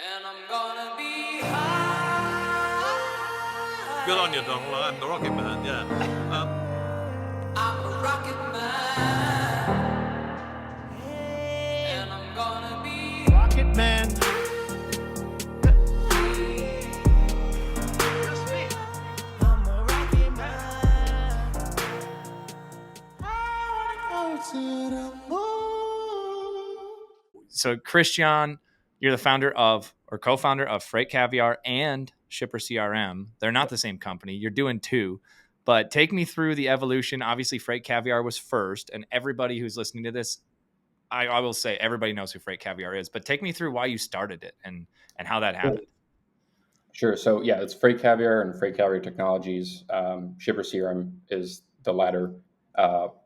And I'm gonna be high. Good on you, Donald. I'm the Rocket Man, yeah. I'm a rocket man. And I'm gonna be Rocket Man. I'm a rocket man. So Krystian, you're the founder of or co-founder of FreightCaviar and ShipperCRM. They're not the same company. You're doing two, but take me through the evolution. Obviously, FreightCaviar was first, and everybody who's listening to this, I will say everybody knows who FreightCaviar is. But take me through why you started it and how that happened. Sure. So yeah, it's FreightCaviar and FreightCaviar Technologies. ShipperCRM is the latter,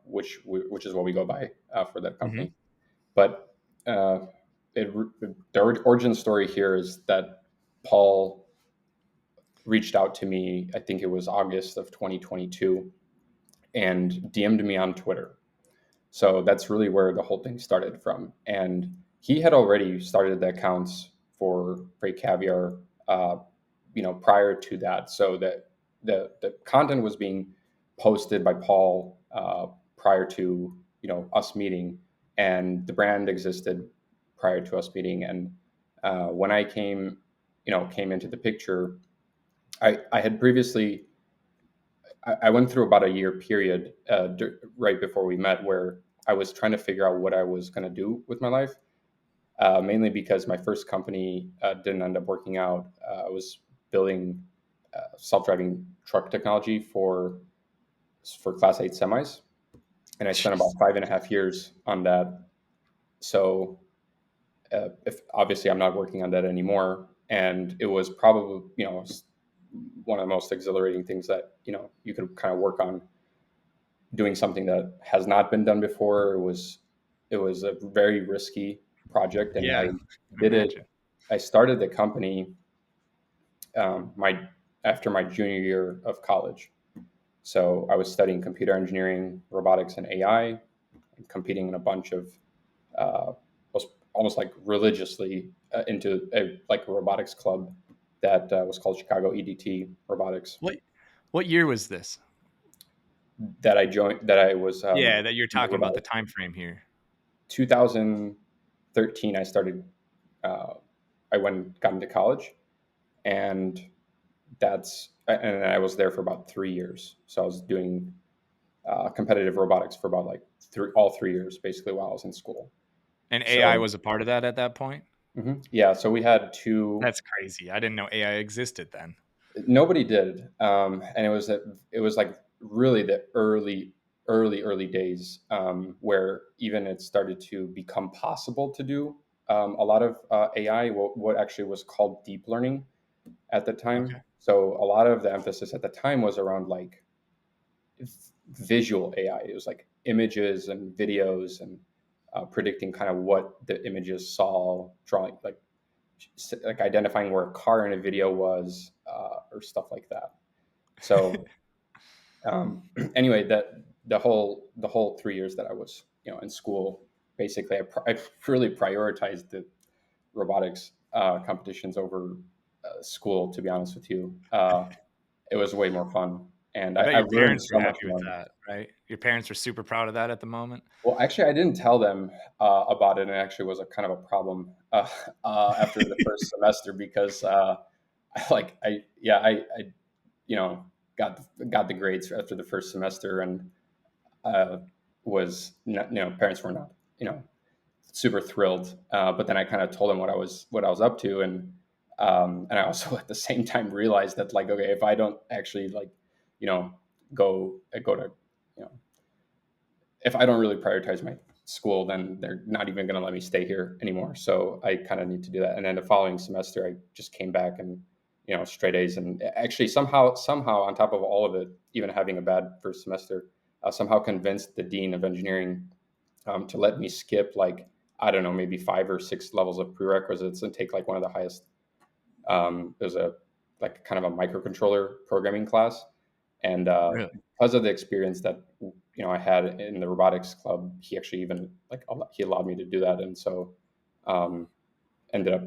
which is what we go by for that company. Mm-hmm. But the origin story here is that Paul reached out to me. I think it was August of 2022, and DM'd me on Twitter. So that's really where the whole thing started from. And he had already started the accounts for FreightCaviar, prior to that. So that the content was being posted by Paul prior to us meeting, and the brand existed prior to us meeting. And when I came into the picture, I had previously. I went through about a year period right before we met where I was trying to figure out what I was going to do with my life, mainly because my first company didn't end up working out. I was building self-driving truck technology for Class 8 semis, and I spent about 5.5 years on that. So, if obviously I'm not working on that anymore, and it was probably one of the most exhilarating things that you can kind of work on, doing something that has not been done before. It was a very risky project, and Yeah, I did it. I started the company after my junior year of college. So I was studying computer engineering, robotics, and AI, and competing in a bunch of was almost like religiously into a robotics club that was called Chicago EDT Robotics. What year was this? That I joined. That I was. That you're talking about the time frame here. 2013. I started. I got into college, and I was there for about 3 years. So I was doing competitive robotics for about all 3 years, basically, while I was in school. And AI was a part of that at that point? Mm-hmm. Yeah, so we had two. That's crazy. I didn't know AI existed then. Nobody did, and it was like really the early days, where even it started to become possible to do a lot of AI, what actually was called deep learning at the time. Okay. So a lot of the emphasis at the time was around like visual AI. It was like images and videos and predicting kind of what the images saw, drawing like identifying where a car in a video was, or stuff like that. So anyway, that the whole 3 years that I was in school, basically I really prioritized the robotics competitions over school. To be honest with you, it was way more fun, and I bet I your learned parents so were much happy more. with that, right? Your parents were super proud of that at the moment. Well, actually, I didn't tell them about it, and it actually was a kind of a problem after the first semester, because I got the grades after the first semester, and was not, parents were not super thrilled. But then I kind of told them what I was up to, and I also at the same time realized that okay, if I don't actually go to if I don't really prioritize my school, then they're not even going to let me stay here anymore. So I kind of need to do that. And then the following semester, I just came back and, straight A's. And actually somehow on top of all of it, even having a bad first semester, somehow convinced the dean of engineering to let me skip I don't know, maybe 5 or 6 levels of prerequisites and take one of the highest. There's a kind of a microcontroller programming class. And Really? because of the experience that I had in the robotics club, he actually even he allowed me to do that, and so ended up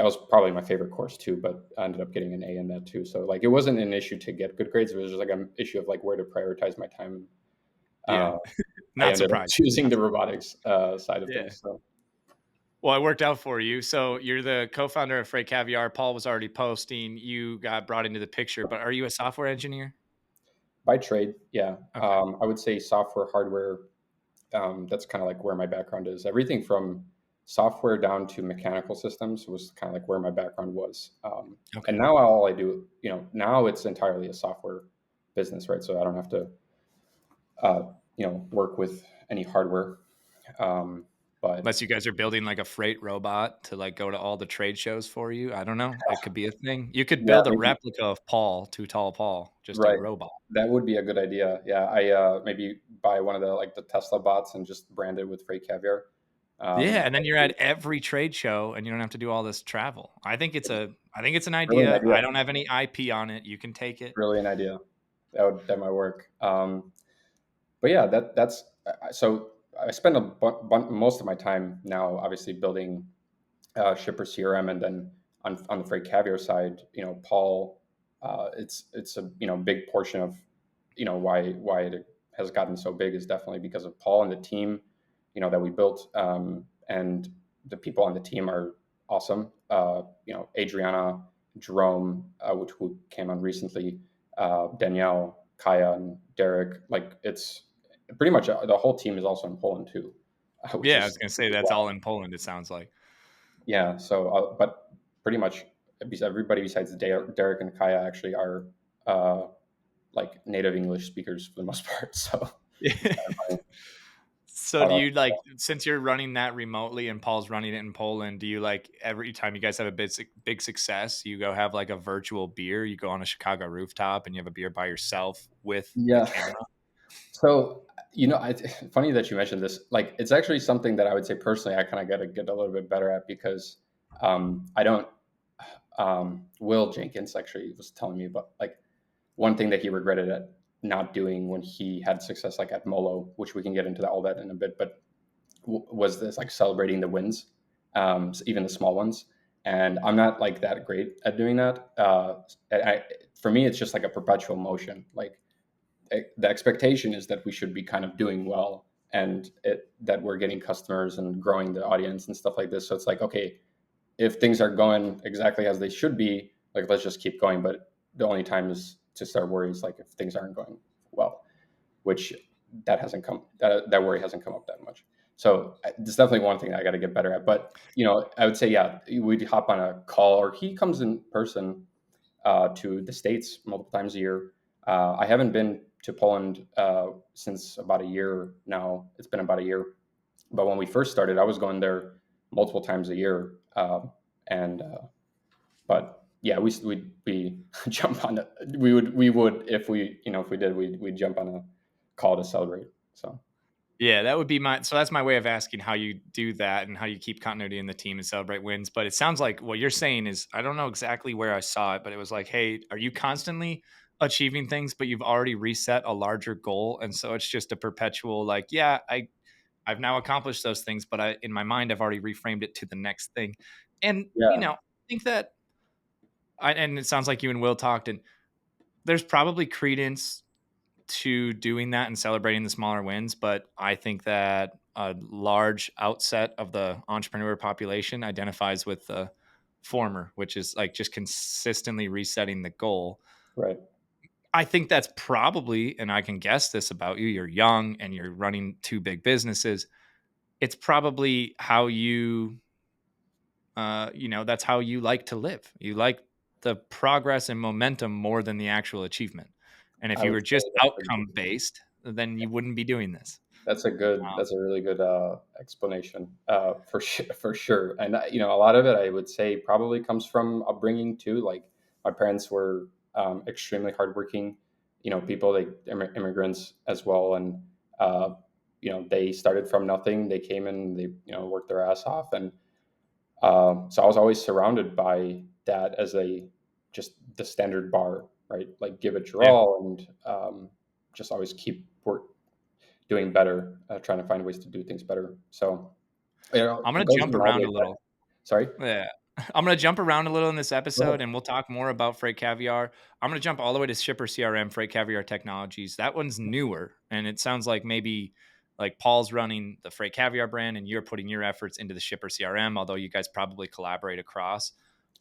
that was probably my favorite course too, but I ended up getting an A in that too. So like it wasn't an issue to get good grades. It was just like an issue of like where to prioritize my time. Yeah. Uh, I Not ended up surprised. choosing the robotics side of Yeah. things. So Well, it worked out for you. So you're the co-founder of FreightCaviar. Paul was already posting. You got brought into the picture, but are you a software engineer? by trade, yeah, Okay. I would say software, hardware. That's kind of like where my background is. Everything from software down to mechanical systems was kind of like where my background was. And Okay. now all I do, now it's entirely a software business, right? So I don't have to, work with any hardware. Um, but Unless you guys are building like a freight robot to like go to all the trade shows for you. I don't know. It could be a thing. You could yeah, build a maybe replica of Paul, Too Tall Paul, just a right. robot. That would be a good idea. Yeah, I maybe buy one of the Tesla bots and just brand it with Freight Caviar. Yeah, and That then you're would be at every trade show and you don't have to do all this travel. I think it's an really an idea. idea. I don't have any IP on it. You can take it. Really an idea. That might work. But yeah, that's so I spend most of my time now, obviously building Shipper CRM, and then on the Freight Caviar side, Paul, it's a big portion of why it has gotten so big is definitely because of Paul and the team, that we built, and the people on the team are awesome. Adriana, Jerome, who came on recently, Danielle, Kaya, and Derek. Like it's pretty much the whole team is also in Poland too, which Yeah, I is was gonna say that's all in Poland, it sounds like. yeah. So, but pretty much everybody besides Derek and Kaya actually are uh, like native English speakers for the most part. So it's kind of funny So how do that. you like since you're running that remotely and Paul's running it in Poland, do you like every time you guys have a big success, you go have like a virtual beer, you go on a Chicago rooftop and you have a beer by yourself with the Yeah. camera? So funny that you mentioned this. Like, it's actually something that I would say personally, I kind of got to get a little bit better at because I don't. Will Jenkins actually was telling me about like one thing that he regretted at not doing when he had success like at Molo, which we can get into all that in a bit, but was this like celebrating the wins, even the small ones. And I'm not like that great at doing that. For me, it's just like a perpetual motion. Like the expectation is that we should be kind of doing well and that we're getting customers and growing the audience and stuff like this. So it's like, okay, if things are going exactly as they should be, like let's just keep going. But the only time is to start worrying is like if things aren't going well, which that worry hasn't come up that much. So there's definitely one thing I got to get better at. But I would say yeah, we'd hop on a call or he comes in person to the States multiple times a year. I haven't been to Poland since about a year now. It's been about a year. But when we first started, I was going there multiple times a year. And but yeah, we jump on it. We would if we did we'd jump on a call to celebrate. So Yeah, that would be so that's my way of asking how you do that and how you keep continuity in the team and celebrate wins. But it sounds like what you're saying is I don't know exactly where I saw it, but it was like, hey, are you constantly achieving things, but you've already reset a larger goal? And so it's just a perpetual like, yeah, I've now accomplished those things, but in my mind I've already reframed it to the next thing. And yeah, I think that and it sounds like you and Will talked, and there's probably credence to doing that and celebrating the smaller wins. But I think that a large outset of the entrepreneur population identifies with the former, which is like just consistently resetting the goal. right. I think that's probably, and I can guess this about you, you're young and you're running two big businesses. It's probably how that's how you like to live. You like the progress and momentum more than the actual achievement. And if I you would were say just outcome based, then you wouldn't be doing this. that's a really good explanation for sure. And a lot of it I would say probably comes from upbringing too. Like my parents were extremely hardworking, people, like immigrants as well, and they started from nothing. They came in, they worked their ass off, and so I was always surrounded by that as just the standard bar, right? Like give it your Yeah. all, and just always keep doing better, trying to find ways to do things better. So I'm it going to goes jump in all the around way a back. little. Sorry. Yeah. I'm going to jump around a little in this Go ahead. episode and we'll talk more about Freight Caviar. I'm going to jump all the way to Shipper CRM, Freight Caviar Technologies. That one's newer. And it sounds like maybe like Paul's running the Freight Caviar brand and you're putting your efforts into the Shipper CRM, although you guys probably collaborate across.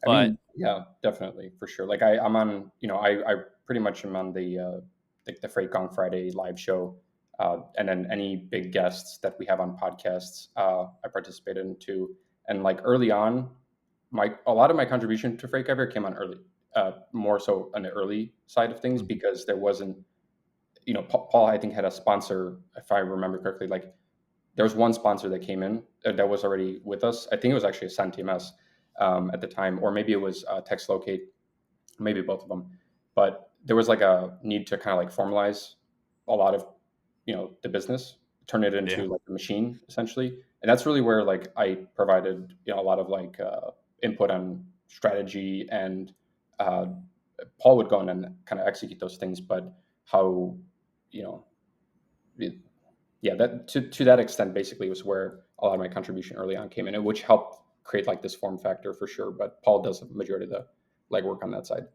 I But mean, yeah, definitely for sure. Like I'm on, I pretty much am on the Freight Gong Friday live show, and then any big guests that we have on podcasts, I participate in too. And like early on, a lot of my contribution to Freight Caviar came on early, more so on the early side of things Mhm. because there wasn't, Paul I think had a sponsor if I remember correctly. Like there was one sponsor that came in that was already with us. I think it was actually a TMS at the time, or maybe it was TextLocate, maybe both of them. But there was like a need to kind of like formalize a lot of the business, turn it Yeah. into like a machine essentially, and that's really where like I provided a lot of like input on strategy, and uh, Paul would go in and kind of execute those things. But how you know it, yeah, that to that extent basically was where a lot of my contribution early on came in, which helped create like this form factor for sure. But Paul does the majority of the legwork on that side,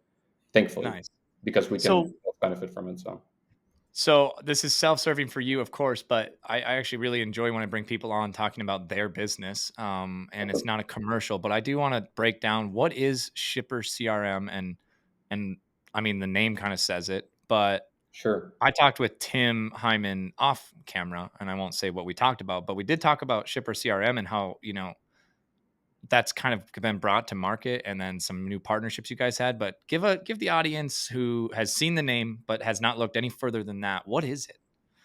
thankfully, Nice. because we can So both benefit from it. So So this is self-serving for you, of course, but I actually really enjoy when I bring people on talking about their business. And it's not a commercial, but I do want to break down what is Shipper CRM and I mean the name kind of says it, but sure, I talked with Tim Hyman off camera, and I won't say what we talked about, but we did talk about Shipper CRM and how, that's kind of been brought to market and then some new partnerships you guys had. But give the audience who has seen the name but has not looked any further than that, what is it?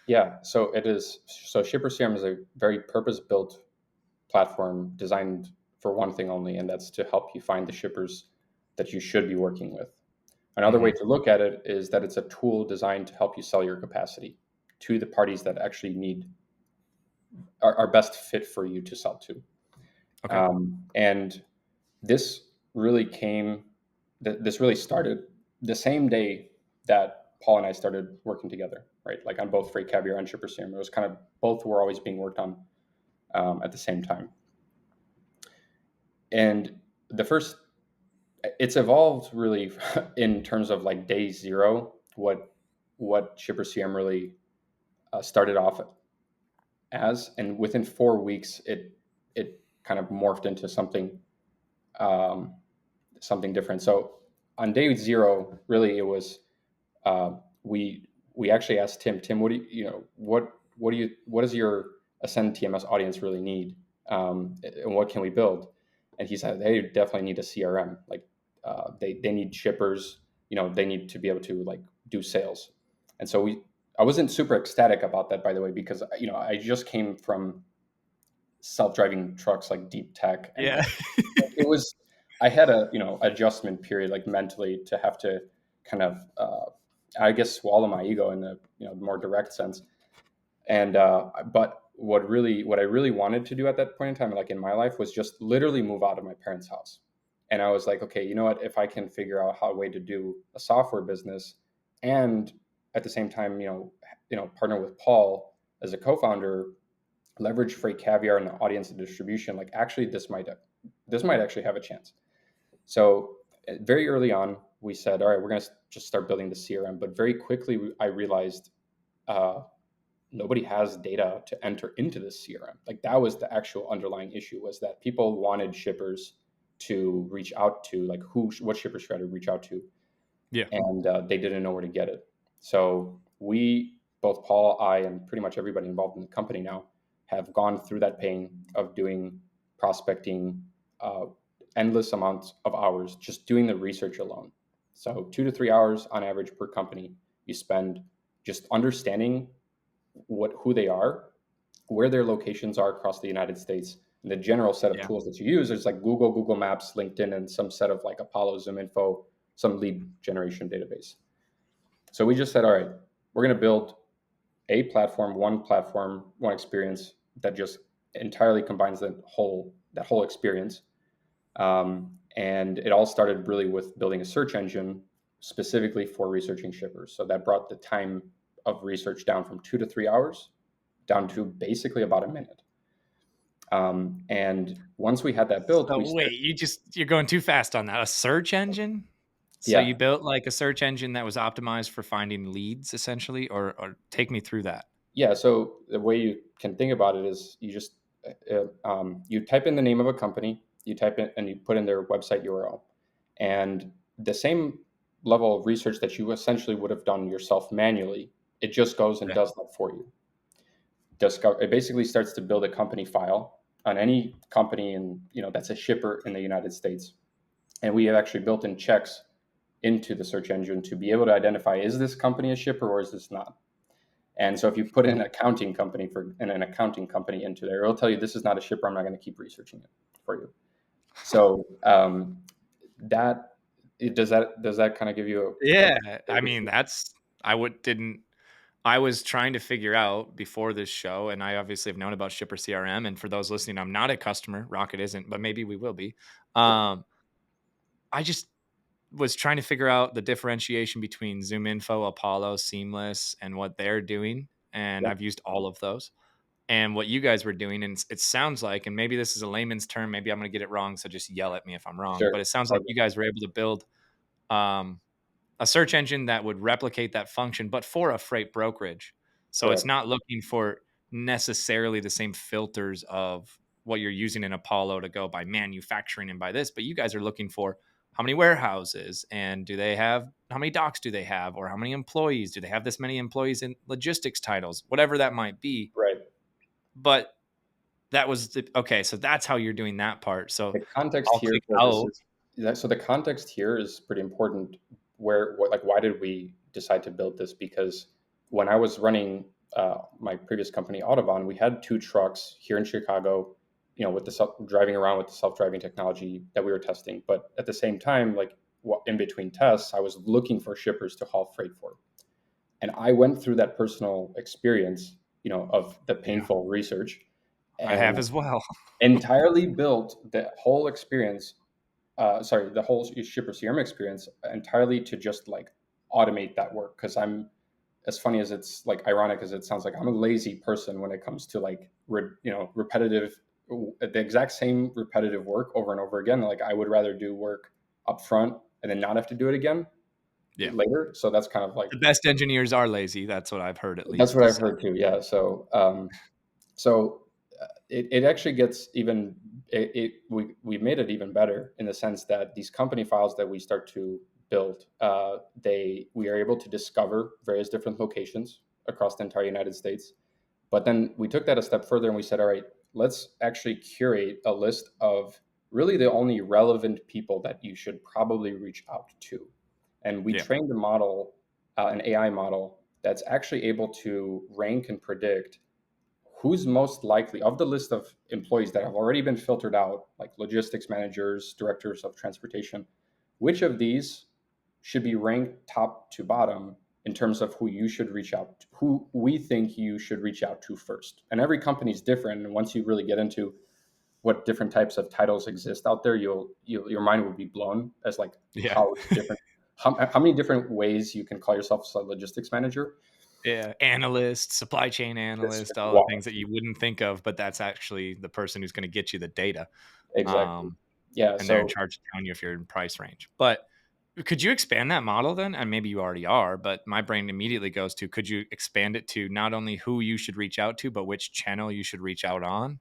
yeah. So it is. So ShipperCRM is a very purpose-built platform designed for one thing only, and that's to help you find the shippers that you should be working with. Another way Mhm. to look at it is that it's a tool designed to help you sell your capacity to the parties that actually are best fit for you to sell to. Okay. And this really this really started the same day that Paul and I started working together, right? Like on both FreightCaviar and ShipperSeer. It was kind of both were always being worked on at the same time. And the first, it's evolved really in terms of like day zero, what ShipperCRM really started off as, and within 4 weeks, it kind of morphed into um, something different. So on day zero, really, it was uh, we actually asked Tim, what do what does your Ascend TMS audience really need, and what can we build? And he said they definitely need a CRM. Like they need shippers. They need to be able to like do sales. And so I wasn't super ecstatic about that, by the way, because I just came from self-driving trucks, like deep tech, and Yeah. like it was I had a adjustment period, like mentally, to have to kind of I guess swallow my ego in a more direct sense. And but what I really wanted to do at that point in time, like in my life, was just literally move out of my parents' house. And I was like, okay, you know what, if I can figure out how a way to do a software business, and at the same time partner with Paul as a co-founder, leverage Freight Caviar and the audience and distribution, like actually this might actually have a chance. So very early on, we said, all right, we're going to just start building the CRM. But very quickly, I realized uh, nobody has data to enter into this CRM. Like that was the actual underlying issue, was that people wanted shippers to reach out to, like what shippers try to reach out to, Yeah. and they didn't know where to get it. So both Paul, I, and pretty much everybody involved in the company now, have gone through that pain of doing prospecting, uh, endless amounts of hours just doing the research alone. So 2 to 3 hours on average per company you spend just understanding who they are, where their locations are across the United States, and the general set of Yeah. tools that you use is like Google Maps, LinkedIn, and some set of like Apollo, Zoom Info, some lead generation database. So we just said, all right, we're going to build one platform, one experience that just entirely combines that whole experience. And it all started really with building a search engine specifically for researching shippers. So that brought the time of research down from 2 to 3 hours down to basically about a minute. And once we had that built, So we started, wait, you're going too fast on that. A search engine? So yeah. you built like a search engine that was optimized for finding leads, essentially, or take me through that. Yeah, so the way you can think about it is you just you type in the name of a company, you type in and you put in their website URL, and the same level of research that you essentially would have done yourself manually, it just goes and Okay. does that for you. It basically starts to build a company file on any company, and that's a shipper in the United States, and we have actually built in checks into the search engine to be able to identify, is this company a shipper or is this not? And so if you put in an accounting company into there, it'll tell you this is not a shipper. I'm not going to keep researching it for you. So that does that kind of give you Yeah, a I mean I was trying to figure out before this show, and I obviously have known about Shipper CRM. And for those listening, I'm not a customer. Rocket isn't, but maybe we will be. sure, I just was trying to figure out the differentiation between Zoom Info, Apollo, Seamless, and what they're doing. And yeah, I've used all of those. And what you guys were doing, and it sounds like, and maybe this is a layman's term, maybe I'm going to get it wrong, so just yell at me if I'm wrong. sure, But it sounds like okay, you guys were able to build um, a search engine that would replicate that function, but for a freight brokerage. So it's correct, not looking for necessarily the same filters of what you're using in Apollo to go by manufacturing and by this, but you guys are looking for how many warehouses and do they have, how many docks do they have, or how many employees? Do they have this many employees in logistics titles, whatever that might be. right. But that was okay. So that's how you're doing that part. So The context I'll here click for this out. is so the context here is pretty important. Why did we decide to build this? Because when I was running my previous company, Audubon, we had two trucks here in Chicago, with driving around with the self-driving technology that we were testing. But at the same time, like in between tests, I was looking for shippers to haul freight for, and I went through that personal experience, of the Yeah, painful research, I have and as well. entirely built the whole experience, the whole shipper CRM experience entirely to just like automate that work. Because I'm, as funny as it's like ironic as it sounds, like I'm a lazy person when it comes to like repetitive, the exact same repetitive work over and over again. Like I would rather do work up front and then not have to do it again Yeah. later. So that's kind of like The best engineers are lazy. That's what I've heard, at that's least. what I've So heard too. Yeah. So it actually gets even we made it even better in the sense that these company files that we start to build, we are able to discover various different locations across the entire United States. But then we took that a step further and we said, all right, let's actually curate a list of really the only relevant people that you should probably reach out to. And we yeah, trained a model, an AI model that's actually able to rank and predict who's most likely of the list of employees that have already been filtered out, like logistics managers, directors of transportation, which of these should be ranked top to bottom in terms of who you should reach out to, who we think you should reach out to first. And every company is different. And once you really get into what different types of titles exist out there, your mind will be blown as like yeah, how different, how many different ways you can call yourself a logistics manager. yeah. Analyst, supply chain It's analyst, all the wild. things that you wouldn't think of, but that's actually the person who's going to get you the data. Exactly. Um, Yeah. and they're in So charge of telling you if you're in price range. But could you expand that model then? And maybe you already are, but my brain immediately goes to, could you expand it to not only who you should reach out to, but which channel you should reach out on?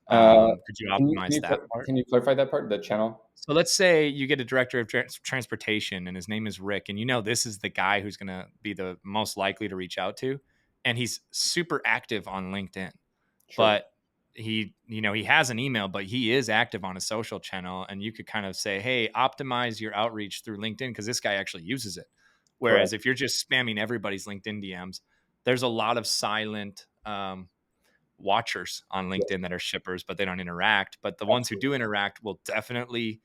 Uh, Could you can you can optimize you that part? can you clarify that part? The channel. So let's say you get a director of transportation and his name is Rick, and you know this is the guy who's going to be the most likely to reach out to, and he's super active on LinkedIn. Sure. But he has an email, but he is active on a social channel, and you could kind of say, hey, optimize your outreach through LinkedIn because this guy actually uses it. Whereas Correct. if you're just spamming everybody's LinkedIn DMs, there's a lot of silent watchers on Yes. LinkedIn that are shippers, but they don't interact. But the ones who Absolutely. do interact will definitely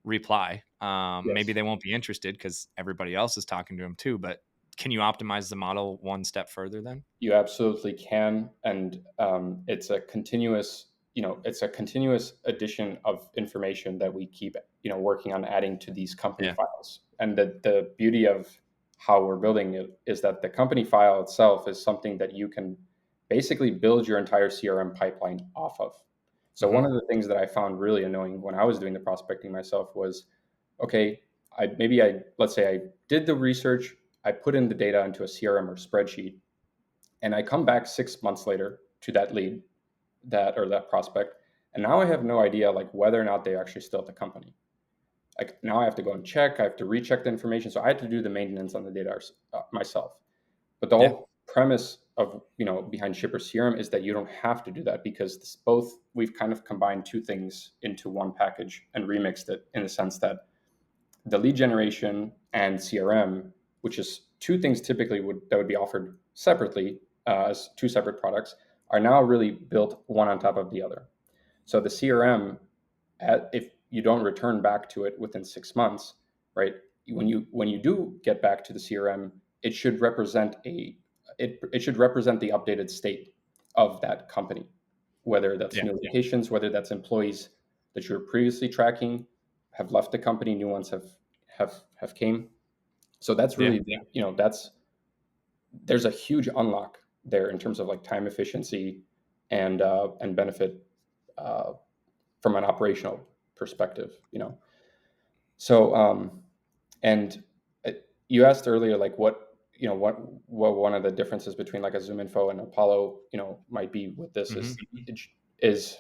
reply. Maybe Yes. they won't be interested because everybody else is talking to them too. But can you optimize the model one step further then? You absolutely can, and it's a continuous addition of information that we keep working on adding to these company Yeah. files. And the beauty of how we're building it is that the company file itself is something that you can basically build your entire CRM pipeline off of. So one of the things that I found really annoying when I was doing the prospecting myself was, okay, let's say I did the research, I put in the data into a CRM or spreadsheet, and I come back 6 months later to that lead, that prospect, and now I have no idea like whether or not they're actually still at the company. Like now I have to go and check, I have to recheck the information. So I had to do the maintenance on the data myself. But the Yeah. whole premise of behind ShipperCRM is that you don't have to do that, because we've kind of combined two things into one package and remixed it in the sense that the lead generation and CRM, which is two things typically that would be offered separately as two separate products, are now really built one on top of the other. So the CRM, if you don't return back to it within 6 months, right? When you do get back to the CRM, it should represent it should represent the updated state of that company, whether that's new locations, whether that's employees that you were previously tracking have left the company, new ones have came. So that's really there's a huge unlock there in terms of like time efficiency and benefit from an operational perspective. So and you asked earlier like what one of the differences between like a Zoom Info and Apollo might be with this is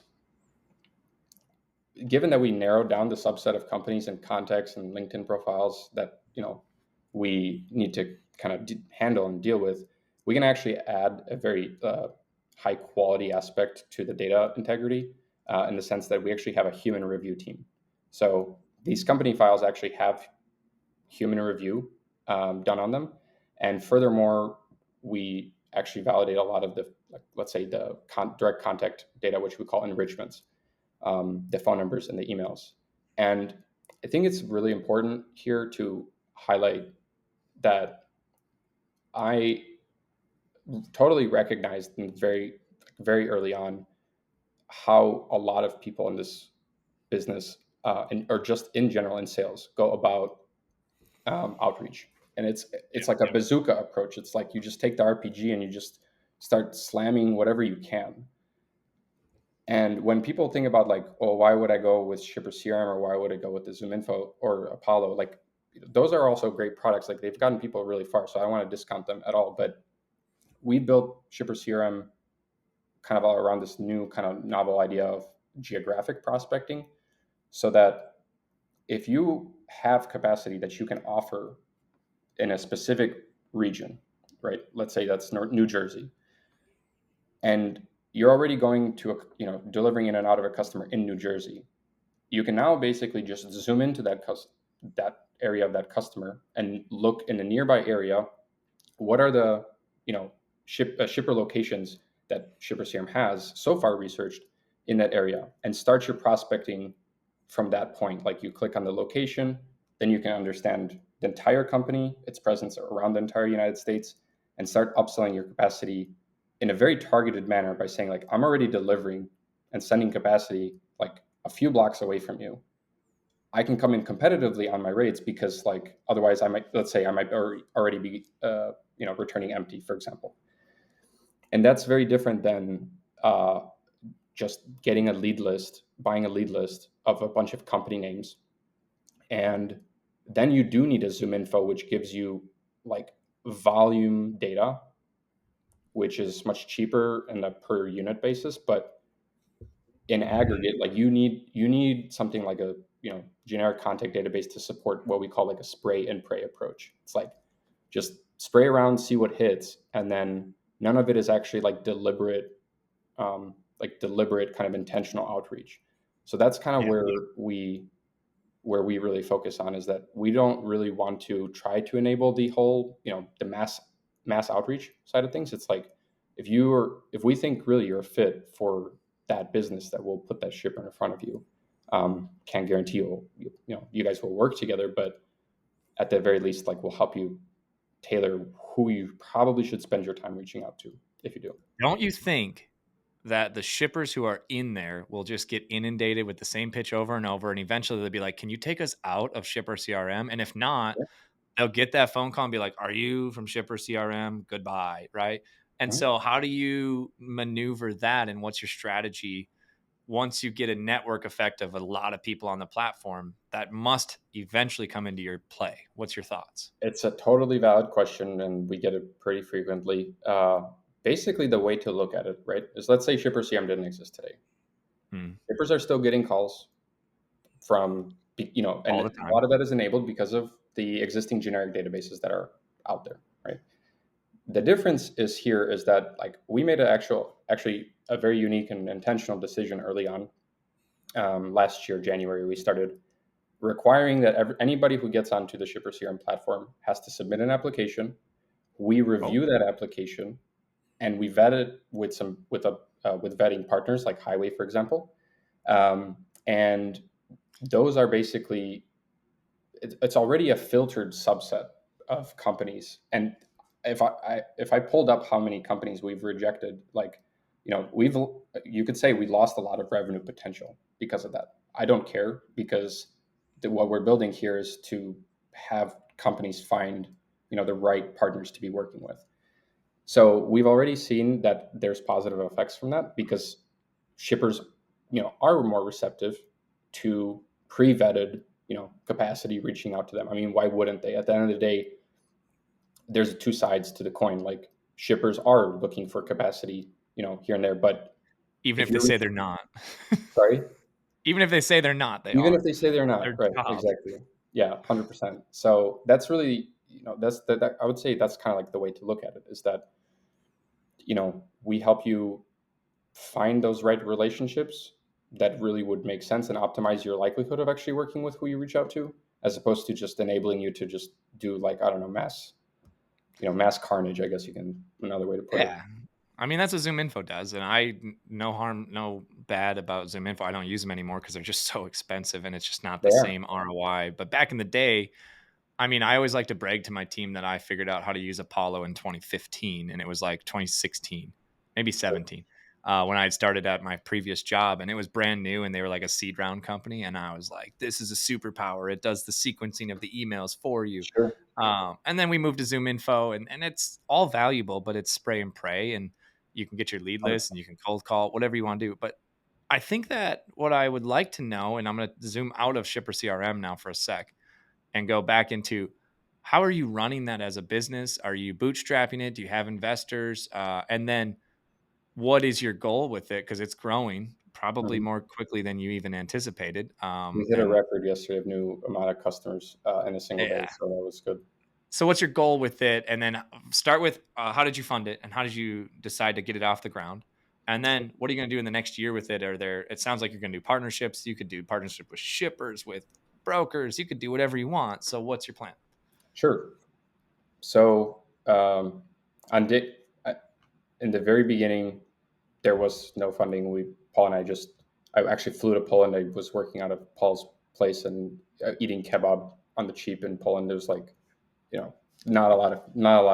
given that we narrowed down the subset of companies and contacts and LinkedIn profiles that we need to kind of handle and deal with, we can actually add a very high quality aspect to the data integrity in the sense that we actually have a human review team. So these company files actually have human review done on them, and furthermore, we actually validate a lot of the, let's say, the direct contact data, which we call enrichments, the phone numbers and the emails. And I think it's really important here to highlight that I totally recognized very, very early on how a lot of people in this business or just in general in sales go about outreach. And it's like a bazooka approach. It's like you just take the RPG and you just start slamming whatever you can. And when people think about like, oh, why would I go with ShipperCRM or why would I go with the Zoom Info or Apollo? Like those are also great products. Like they've gotten people really far. So I don't want to discount them at all. But we built ShipperCRM kind of all around this new kind of novel idea of geographic prospecting, so that if you have capacity that you can offer in a specific region, right? Let's say that's New Jersey, and you're already going to delivering in and out of a customer in New Jersey. You can now basically just zoom into that area of that customer and look in the nearby area. What are the shipper locations that ShipperCRM has so far researched in that area, and start your prospecting from that point. Like you click on the location, then you can understand the entire company, its presence around the entire United States, and start upselling your capacity in a very targeted manner by saying like, I'm already delivering and sending capacity like a few blocks away from you. I can come in competitively on my rates because like otherwise I might already be returning empty, for example. And that's very different than just getting a lead list, buying a lead list of a bunch of company names. And then you do need a Zoom Info, which gives you like volume data, which is much cheaper in a per unit basis. But in aggregate, like you need something like a generic contact database to support what we call like a spray and pray approach. It's like just spray around, see what hits, and then none of it is actually like deliberate kind of intentional outreach. So that's kind of where we really focus on, is that we don't really want to try to enable the whole the mass outreach side of things. It's like if we think really you're a fit for that business, that will put that shipper in front of you. Can't guarantee you guys will work together, but at the very least, like we'll help you tailor who you probably should spend your time reaching out to if you do. Don't you think that the shippers who are in there will just get inundated with the same pitch over and over, and eventually they'll be like, can you take us out of ShipperCRM? And if not, they'll get that phone call and be like, are you from ShipperCRM? Goodbye. Right. And so how do you maneuver that, and what's your strategy once you get a network effect of a lot of people on the platform, that must eventually come into your play. What's your thoughts? It's a totally valid question, and we get it pretty frequently. Basically, the way to look at it, right, is let's say ShipperCRM didn't exist today. Shippers are still getting calls from, and All a the time. lot of that is enabled because of the existing generic databases that are out there, right? The difference is here is that like we made actually a very unique and intentional decision early on. Last year, January, we started requiring that anybody who gets onto the ShipperCRM platform has to submit an application. We review that application, and we vet it with with vetting partners like Highway, for example. And those are basically it's already a filtered subset of companies. And if I pulled up how many companies we've rejected, like you could say we lost a lot of revenue potential because of that. I don't care because what we're building here is to have companies find the right partners to be working with. So we've already seen that there's positive effects from that because shippers are more receptive to pre-vetted capacity reaching out to them. I mean, why wouldn't they? At the end of the day, there's two sides to the coin. Like shippers are looking for capacity here and there, but Even if they say they're not. Sorry, Even if they say they're not, they even are. if they say they're not, Their right? job. Exactly. Yeah, 100%. So that's really that's that I would say that's kind of like the way to look at it is that we help you find those right relationships that really would make sense and optimize your likelihood of actually working with who you reach out to, as opposed to just enabling you to just do like, I don't know, mass carnage, I guess another way to put it. Yeah. I mean, that's what Zoom Info does. And I, no bad about Zoom Info. I don't use them anymore because they're just so expensive and it's just not They the are. same ROI. But back in the day, I mean, I always like to brag to my team that I figured out how to use Apollo in 2015, and it was like 2016, maybe 17, when I had started at my previous job, and it was brand new, and they were like a seed round company, and I was like, "This is a superpower! It does the sequencing of the emails for you." Sure. And then we moved to Zoom Info, and it's all valuable, but it's spray and pray, and you can get your lead list, and you can cold call, whatever you want to do. But I think that what I would like to know, and I'm going to zoom out of Shipper CRM now for a sec and go back into how are you running that as a business? Are you bootstrapping it? Do you have investors? And then what is your goal with it? Because it's growing probably Mhm. more quickly than you even anticipated. We hit a And record yesterday of new amount of customers in a single day, yeah. so that was good. So what's your goal with it? And then start with how did you fund it and how did you decide to get it off the ground? And then what are you going to do in the next year with it? It sounds like you're going to do partnerships. You could do partnership with shippers, with brokers. You could do whatever you want. So what's your plan? Sure. So on day, in the very beginning, there was no funding. Paul and I actually flew to Poland. I was working out of Paul's place and eating kebab on the cheap in Poland. There's like, not a lot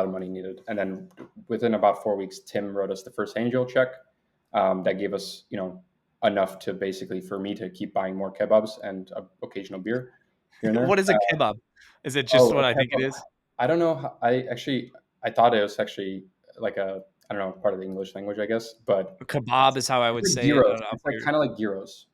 of money needed. And then within about 4 weeks, Tim wrote us the first angel check that gave us, enough to basically for me to keep buying more kebabs and occasional beer here and there. What is a kebab? Is it just A what I think it kebab. is? I don't know. I thought it was actually like I don't know, part of the English language, I guess, but Kebab is how I it's would like say it gyros. up It's like here. kind of like gyros,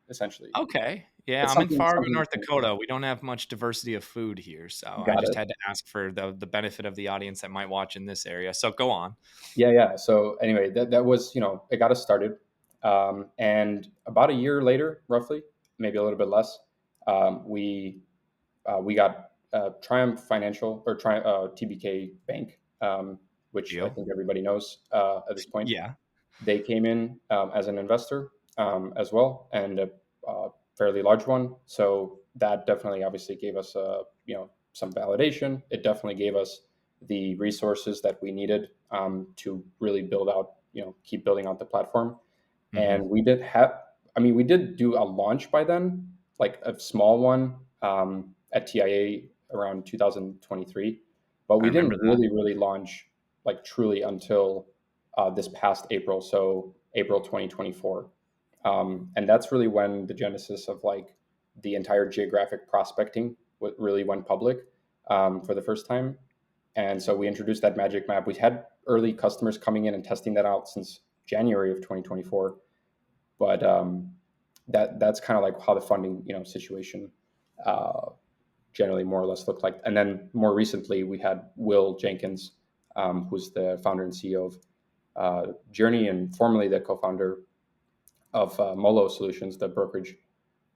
essentially. Okay. Yeah, It's I'm in something, Fargo, something. North Dakota. We don't have much diversity of food here, so I Got just it. had to ask for the benefit of the audience that might watch in this area. So go on. Yeah, yeah. So anyway, that was it got us started, and about a year later, roughly, maybe a little bit less, we got Triumph Financial or TBK Bank, which I Deal. think everybody knows at this point. Yeah. They came in as an investor as well, and a fairly large one. So that definitely, obviously, gave us some validation. It definitely gave us the resources that we needed to really build out, keep building out the platform. Hmm. And we did do a launch by then, like a small one at TIA around 2023, but I we remember didn't that. really launch like truly until this past April, so April 2024. And that's really when the genesis of like the entire geographic prospecting really went public for the first time. And so we introduced that magic map. We had early customers coming in and testing that out since January of 2024. But that's kind of like how the funding, situation generally more or less looked like. And then more recently, we had Will Jenkins, who's the founder and CEO of Journey and formerly the co-founder of Molo Solutions, the brokerage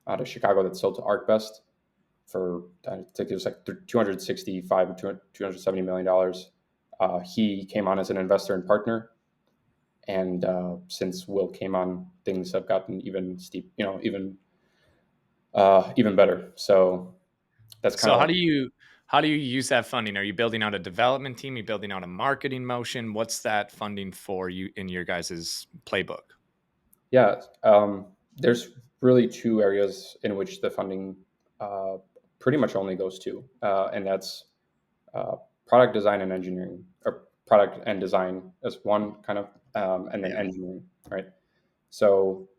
out of Chicago that sold to ArcBest for, I think it was like 265 or 270 million dollars. He came on as an investor and partner, and since Will came on, things have gotten even steep, even better. So that's kind So of like, how do you use that funding? Are you building out a development team? Are you building out a marketing motion? What's that funding for you in your guys' playbook? yeah. There's really two areas in which the funding uh, pretty much only goes to, and that's uh, product design and engineering, or product and design as one kind of, and then Yeah. engineering, right? So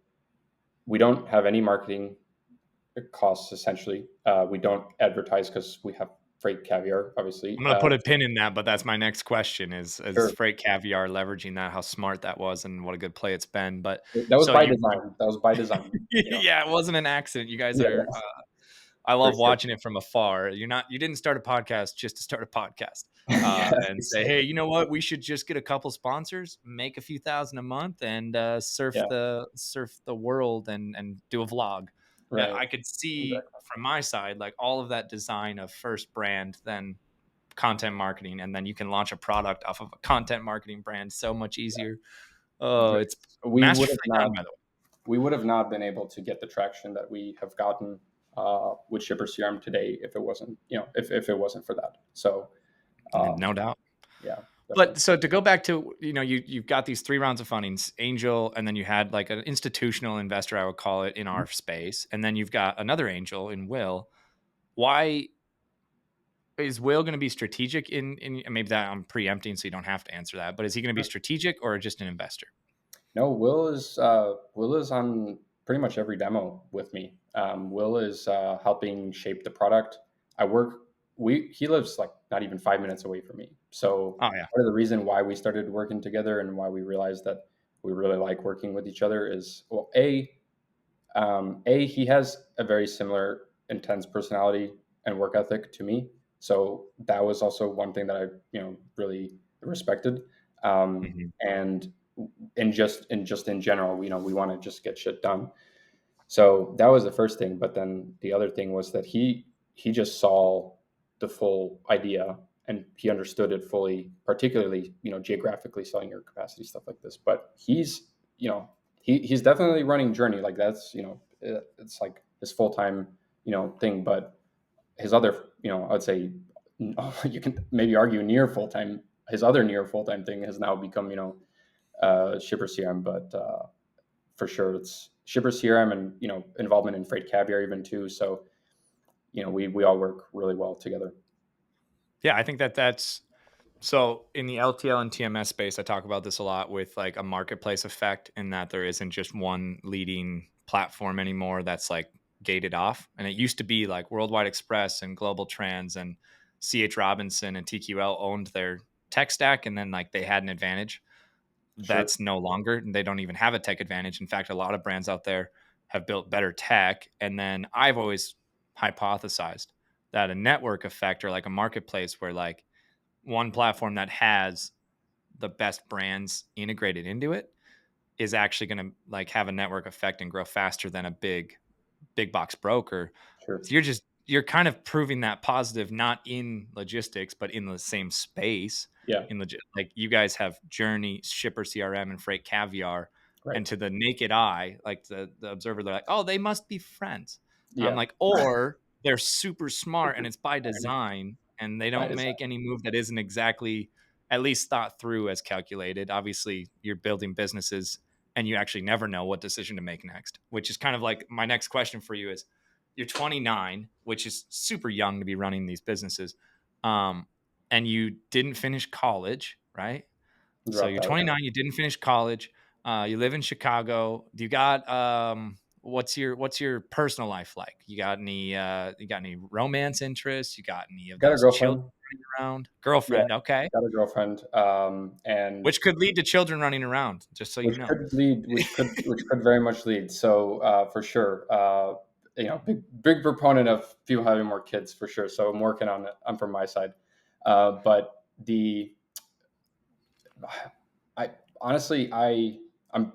we don't have any marketing costs essentially. We don't advertise because we have FreightCaviar, obviously. I'm gonna put a pin in that, but that's my next question is Sure. FreightCaviar leveraging that, how smart that was and what a good play it's been. But That was so by you design. That was by design. yeah, it wasn't an accident. You guys Yeah, are yeah, I for love sure. watching it from afar. You didn't start a podcast just to start a podcast Yeah, and say, exactly. hey, you know what? We should just get a couple sponsors, make a few thousand a month, and surf Yeah, the world and do a vlog. right. I could see Exactly. from my side like all of that design of first brand, then content marketing, and then you can launch a product off of a content marketing brand so much easier. Oh, Right. it's We would have masterfully done, not by the way. we would have not been able to get the traction that we have gotten with ShipperCRM today if it wasn't, if it wasn't for that. So No um, doubt. yeah, definitely. But so to go back to, you've got these three rounds of fundings, angel, and then you had like an institutional investor, I would call it, in our space, and then you've got another angel in Will. Why is Will going to be strategic in maybe that I'm preempting, so you don't have to answer that, but is he going to be strategic or just an investor? No, Will is on pretty much every demo with me. Will is helping shape the product. I work. We He lives like not even 5 minutes away from me. So Oh yeah. part of the reason why we started working together and why we realized that we really like working with each other is, well, he has a very similar intense personality and work ethic to me. So that was also one thing that I really respected. Mhm. And just in general, we want to just get shit done. So that was the first thing. But then the other thing was that he just saw the full idea and he understood it fully, particularly geographically selling your capacity, stuff like this. But he's definitely running Journey, like that's it's like his full time thing. But his other I'd say you can maybe argue near full time. His other near full time thing has now become ShipperCRM, but for sure it's ShipperCRM and involvement in FreightCaviar even too. So we all work really well together. Yeah, I think that's so in the LTL and TMS space, I talk about this a lot with like a marketplace effect in that there isn't just one leading platform anymore that's like gated off. And it used to be like Worldwide Express and Global Trans and CH Robinson and TQL owned their tech stack and then like they had an advantage. Sure. That's no longer. They don't even have a tech advantage. In fact, a lot of brands out there have built better tech. And then I've always hypothesized that a network effect or like a marketplace where like one platform that has the best brands integrated into it is actually going to like have a network effect and grow faster than a big box broker. Sure. So you're kind of proving that positive, not in logistics, but in the same space. Yeah. Like you guys have Journey, Shipper CRM, and Freight Caviar, Right. and to the naked eye, like the observer, they're like, oh, they must be friends. I'm Yeah. like, or they're super smart and it's by design, and they By don't design. make any move that isn't exactly at least thought through as calculated. Obviously, you're building businesses and you actually never know what decision to make next, which is kind of like my next question for you is you're 29, which is super young to be running these businesses. And you didn't finish college, right? So Dropped you're out. 29, you didn't finish college. You live in Chicago. Do you got what's your personal life like? You got any romance interests? You got any of Got a those children girlfriend. around. Yeah, Girlfriend, okay. got a girlfriend, and Which could lead to children running around, just so you which know. could lead, which could very much lead. So for sure, big proponent of people having more kids for sure. So I'm working on it. I'm from my side, but I honestly I'm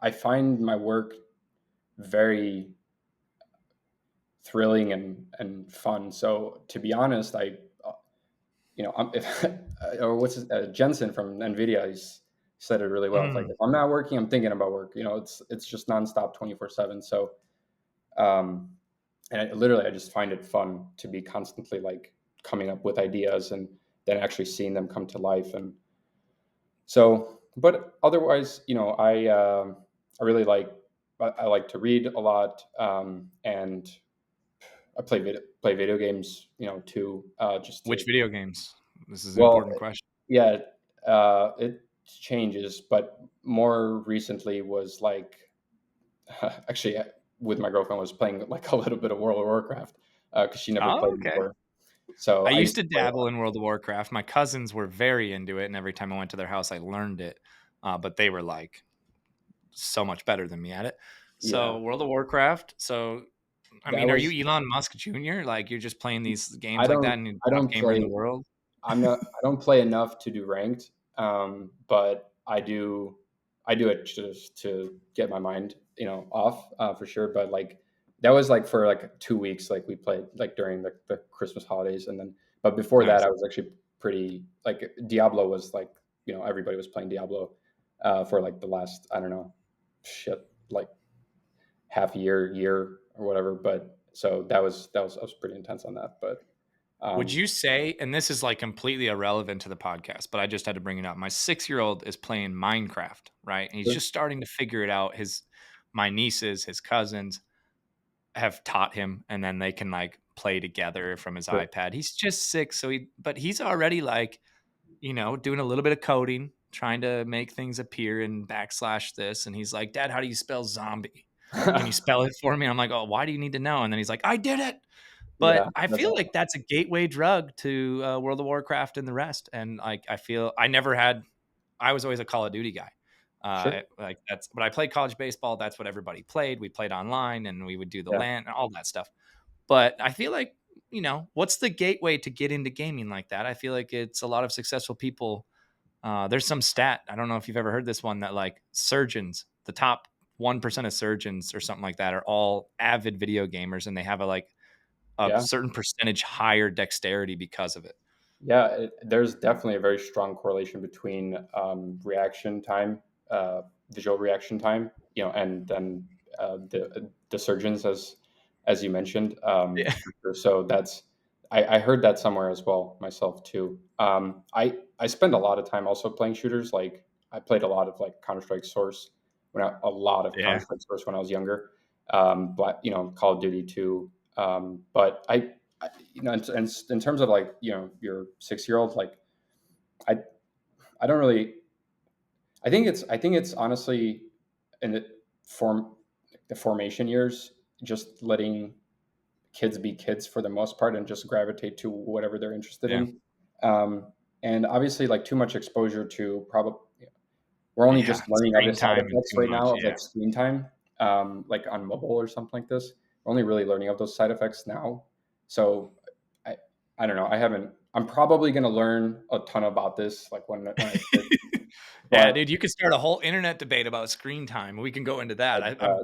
I find my work very thrilling and fun. So to be honest, I'm if or what's his, Jensen from NVIDIA, he's said it really well. It's like Mm. if I'm not working, I'm thinking about work. It's just nonstop 24/7. So um, and literally, I just find it fun to be constantly like coming up with ideas and then actually seeing them come to life. And so, but otherwise, I really I like to read a lot, and I play video games, too, just Which to. video games? This is an Well, important question. yeah, it changes, but more recently was like actually with my girlfriend was playing like a little bit of World of Warcraft because she never Oh, played okay. before. So I I used used to to play a dabble lot. in World of Warcraft. My cousins were very into it, and every time I went to their house, I learned it. But they were like so much better than me at it. Yeah, So World of Warcraft. So I that mean, are you was. Elon Musk Jr.? Like you're just playing these I games like that don't. and you're I the top don't gamer in the play. world? I don't play enough to do ranked, but I do. I do it just to get my mind, off for sure. But like that was like for like 2 weeks. Like we played like during the Christmas holidays, and then. But before that, Nice. I was actually pretty like Diablo was like everybody was playing Diablo for like the last I don't know, shit like half year or whatever. But so I was pretty intense on that. But Would um, you say, and this is like completely irrelevant to the podcast, but I just had to bring it up. My 6-year-old is playing Minecraft, right? And he's just starting to figure it out. My nieces, his cousins have taught him, and then they can like play together from his sure. iPad. He's just 6, but he's already like, doing a little bit of coding, trying to make things appear in backslash this. And he's like, Dad, how do you spell zombie? Can you spell it for me? I'm like, oh, why do you need to know? And then he's like, I did it. Yeah, But I that's feel awesome. like that's a gateway drug to World of Warcraft and the rest. And like, I was always a Call of Duty guy. Sure. But I played college baseball. That's what everybody played. We played online and we would do the Yeah. LAN and all that stuff. But I feel like, what's the gateway to get into gaming like that? I feel like it's a lot of successful people. There's some stat. I don't know if you've ever heard this one that like surgeons, the top 1% of surgeons or something like that are all avid video gamers and they have a Yeah. certain percentage higher dexterity because of it. Yeah. There's definitely a very strong correlation between reaction time, visual reaction time, and then the surgeons, as you mentioned. Yeah. So I heard that somewhere as well myself too. I spend a lot of time also playing shooters. Like I played a lot of like Counter-Strike Source a lot of Yeah. Counter-Strike Source when I was younger. But Call of Duty too. But in terms of like your 6 year old, like I I don't really. I think it's honestly in the formation years, just letting kids be kids for the most part and just gravitate to whatever they're interested Yeah. in. Um, and obviously, like too much exposure to probably we're only Yeah. just learning of the Screen side time and effects too right much. now of Yeah. like screen time, like on mobile or something like this. We're only really learning of those side effects now. So I I don't know. I'm probably going to learn a ton about this like when I quit. Yeah, But dude, you could start a whole internet debate about screen time. We can go into that. I'm uh,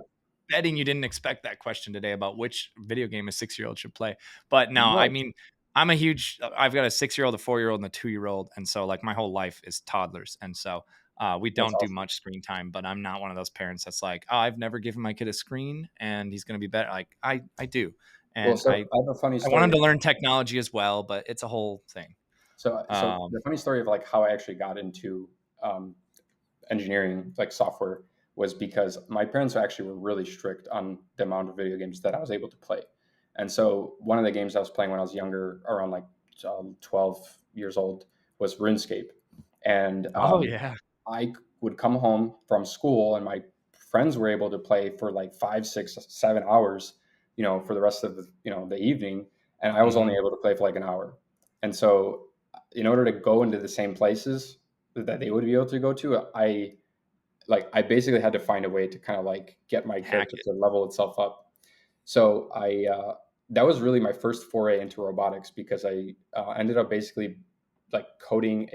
betting you didn't expect that question today about which video game a 6-year-old should play. But no, I no, mean, I've got a 6-year-old, a 4-year-old, and a 2-year-old. And so, like, my whole life is toddlers. And so, we that's don't do awesome. much screen time, but I'm not one of those parents that's like, oh, I've never given my kid a screen and he's going to be better. Like, I do. Well, And so I have a funny I want him story. to learn technology as well, but it's a whole thing. So Um, the funny story of like how I actually got into um, engineering, like software, was because my parents actually were really strict on the amount of video games that I was able to play. And so one of the games I was playing when I was younger, around like 12 years old, was RuneScape. And oh, yeah. I would come home from school, and my friends were able to play for like 5, 6, 7 hours, for the rest of the evening, and I was only Hmm. able to play for like an hour. And so in order to go into the same places that they would be able to go to, I basically had to find a way to kind of like get my Hack character it. to level itself up. So that was really my first foray into robotics, because I ended up basically like coding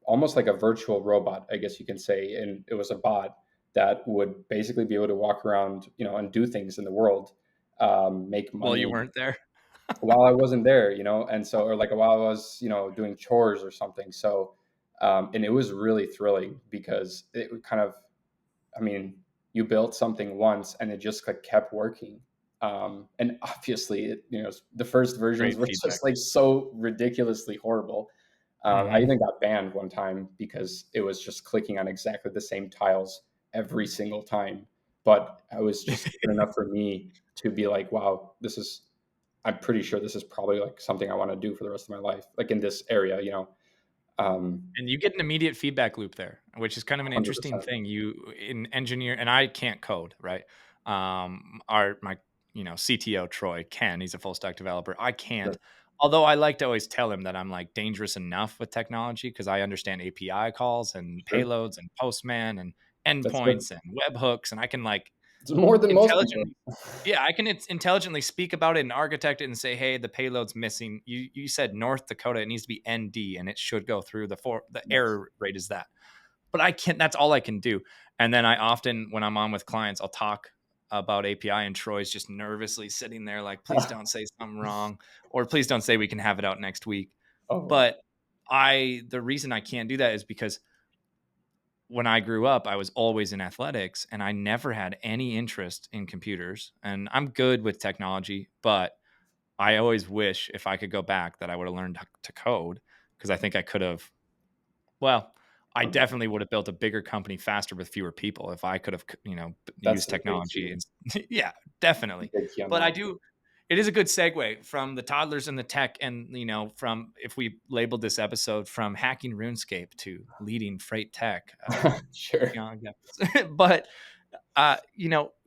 almost like a virtual robot, I guess you can say. And it was a bot that would basically be able to walk around, and do things in the world, make Well, you money weren't there. while I wasn't there, and so, or like while I was, doing chores or something. So, and it was really thrilling because it kind of, I mean, you built something once and it just like kept working. And obviously, the first versions Great were feedback. just like so ridiculously horrible. I Mhm. even got banned one time because it was just clicking on exactly the same tiles every single time. But I was just good enough for me to be like, wow, I'm pretty sure this is probably like something I want to do for the rest of my life, like in this area. Um, And you get an immediate feedback loop there, which is kind of an interesting 100%. thing. You in engineer, and I can't code, right? Our my CTO Troy can. He's a full stack developer. I can't. Sure. Although I like to always tell him that I'm like dangerous enough with technology because I understand API calls and Sure. payloads and Postman and That's good. endpoints and webhooks, and I can like It's more than most people. intelligently yeah, I can intelligently speak about it and architect it and say, "Hey, the payload's missing. You said North Dakota, it needs to be ND, and it should go through the Yes. error rate is that." But I can't. That's all I can do. And then I often, when I'm on with clients, I'll talk about API, and Troy's just nervously sitting there, like, "Please don't say something wrong, or please don't say we can have it out next week." Oh, But the reason I can't do that is because when I grew up, I was always in athletics and I never had any interest in computers. And I'm good with technology, but I always wish if I could go back that I would have learned to code because I think I could have, well, I okay. definitely would have built a bigger company faster with fewer people if I could have, That's used the big technology. key. And yeah, definitely. Big key on But that. it is a good segue from the toddlers and the tech, and from if we labeled this episode from hacking RuneScape to leading freight tech. Sure. Krystian Gebis. But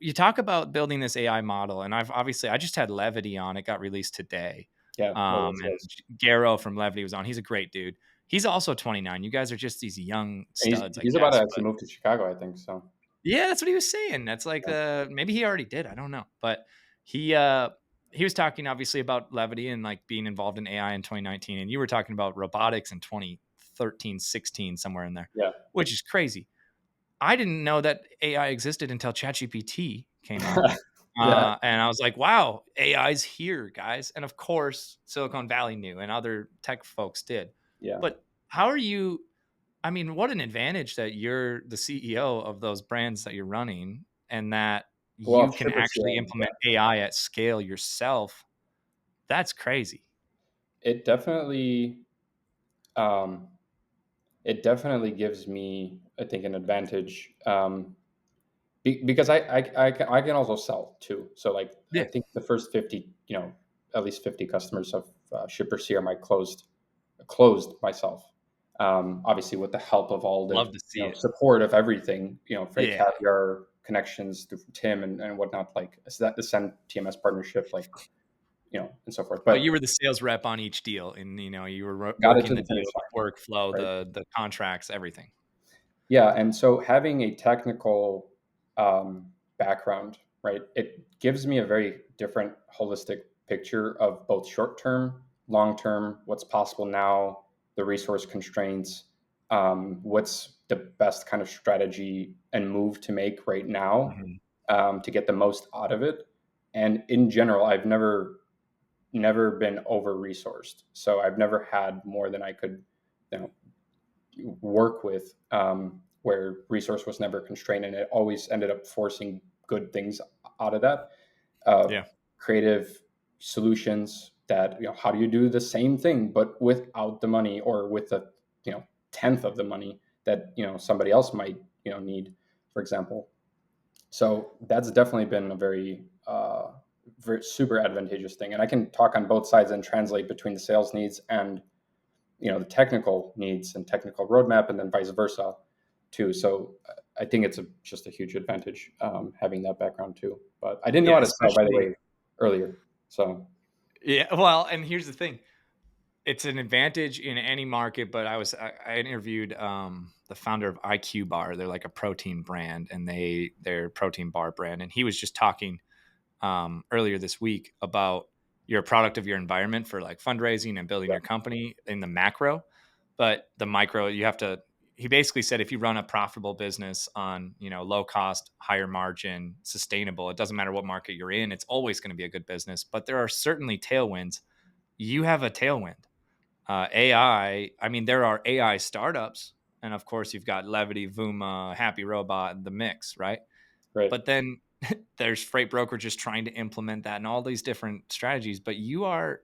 you talk about building this AI model, and I just had Levity on. It got released today. Yeah. No, that's And nice. Garrow from Levity was on. He's a great dude. He's also 29. You guys are just these young And he's studs, I he's about to guess. actually But move to Chicago, I think. So yeah, that's what he was saying. That's like yeah. maybe he already did. I don't know. But he was talking obviously about Levity and like being involved in AI in 2019. And you were talking about robotics in 2013, 16, somewhere in there, Yeah. which is crazy. I didn't know that AI existed until ChatGPT came out. Yeah. And I was like, wow, AI's here, guys. And of course, Silicon Valley knew and other tech folks did. Yeah. But how are you? I mean, what an advantage that you're the CEO of those brands that you're running and that Well, you can actually ShipperCRM. Yeah. implement AI at scale yourself. That's crazy. It definitely. Um, it definitely gives me, I think, an advantage. Because I can also sell too. So like I Yeah. think the first 50, at least 50 customers of ShipperSeer I closed myself. Obviously with the help of all the Love to see it. support of everything, Freight Yeah. Caviar connections through Tim and whatnot, like the Send TMS partnership, like and so forth. But you But were the sales rep on each deal, and you were got it working to the the finish deal, the line, workflow, right? the contracts, everything. Yeah, and so having a technical background, right, it gives me a very different holistic picture of both short term, long term, what's possible now, the resource constraints, what's the best kind of strategy and move to make right now, Mhm. to get the most out of it. And in general, I've never been over resourced, so I've never had more than I could, you know, work with, where resource was never constrained, and it always ended up forcing good things out of that. uh, Yeah. Creative solutions that, how do you do the same thing but without the money, or with a you know tenth of the money that somebody else might need, for example. So that's definitely been a very super advantageous thing, and I can talk on both sides and translate between the sales needs and the technical needs and technical roadmap, and then vice versa too. So I think it's just a huge advantage, having that background too. But I didn't know Yeah, how to sell, by the especially way, earlier. So yeah, well, and here's the thing. It's an advantage in any market, but I interviewed the founder of IQ Bar. They're like a protein brand, and they're protein bar brand. And he was just talking earlier this week about you're a product of your environment for like fundraising and building Yeah. your company in the macro, but the micro you have to. He basically said if you run a profitable business on low cost, higher margin, sustainable, it doesn't matter what market you're in, it's always going to be a good business. But there are certainly tailwinds. You have a tailwind. AI, I mean, there are AI startups, and of course, you've got Levity, Vuma, Happy Robot, the mix, right? Right. But then there's freight brokerages trying to implement that and all these different strategies. But you are,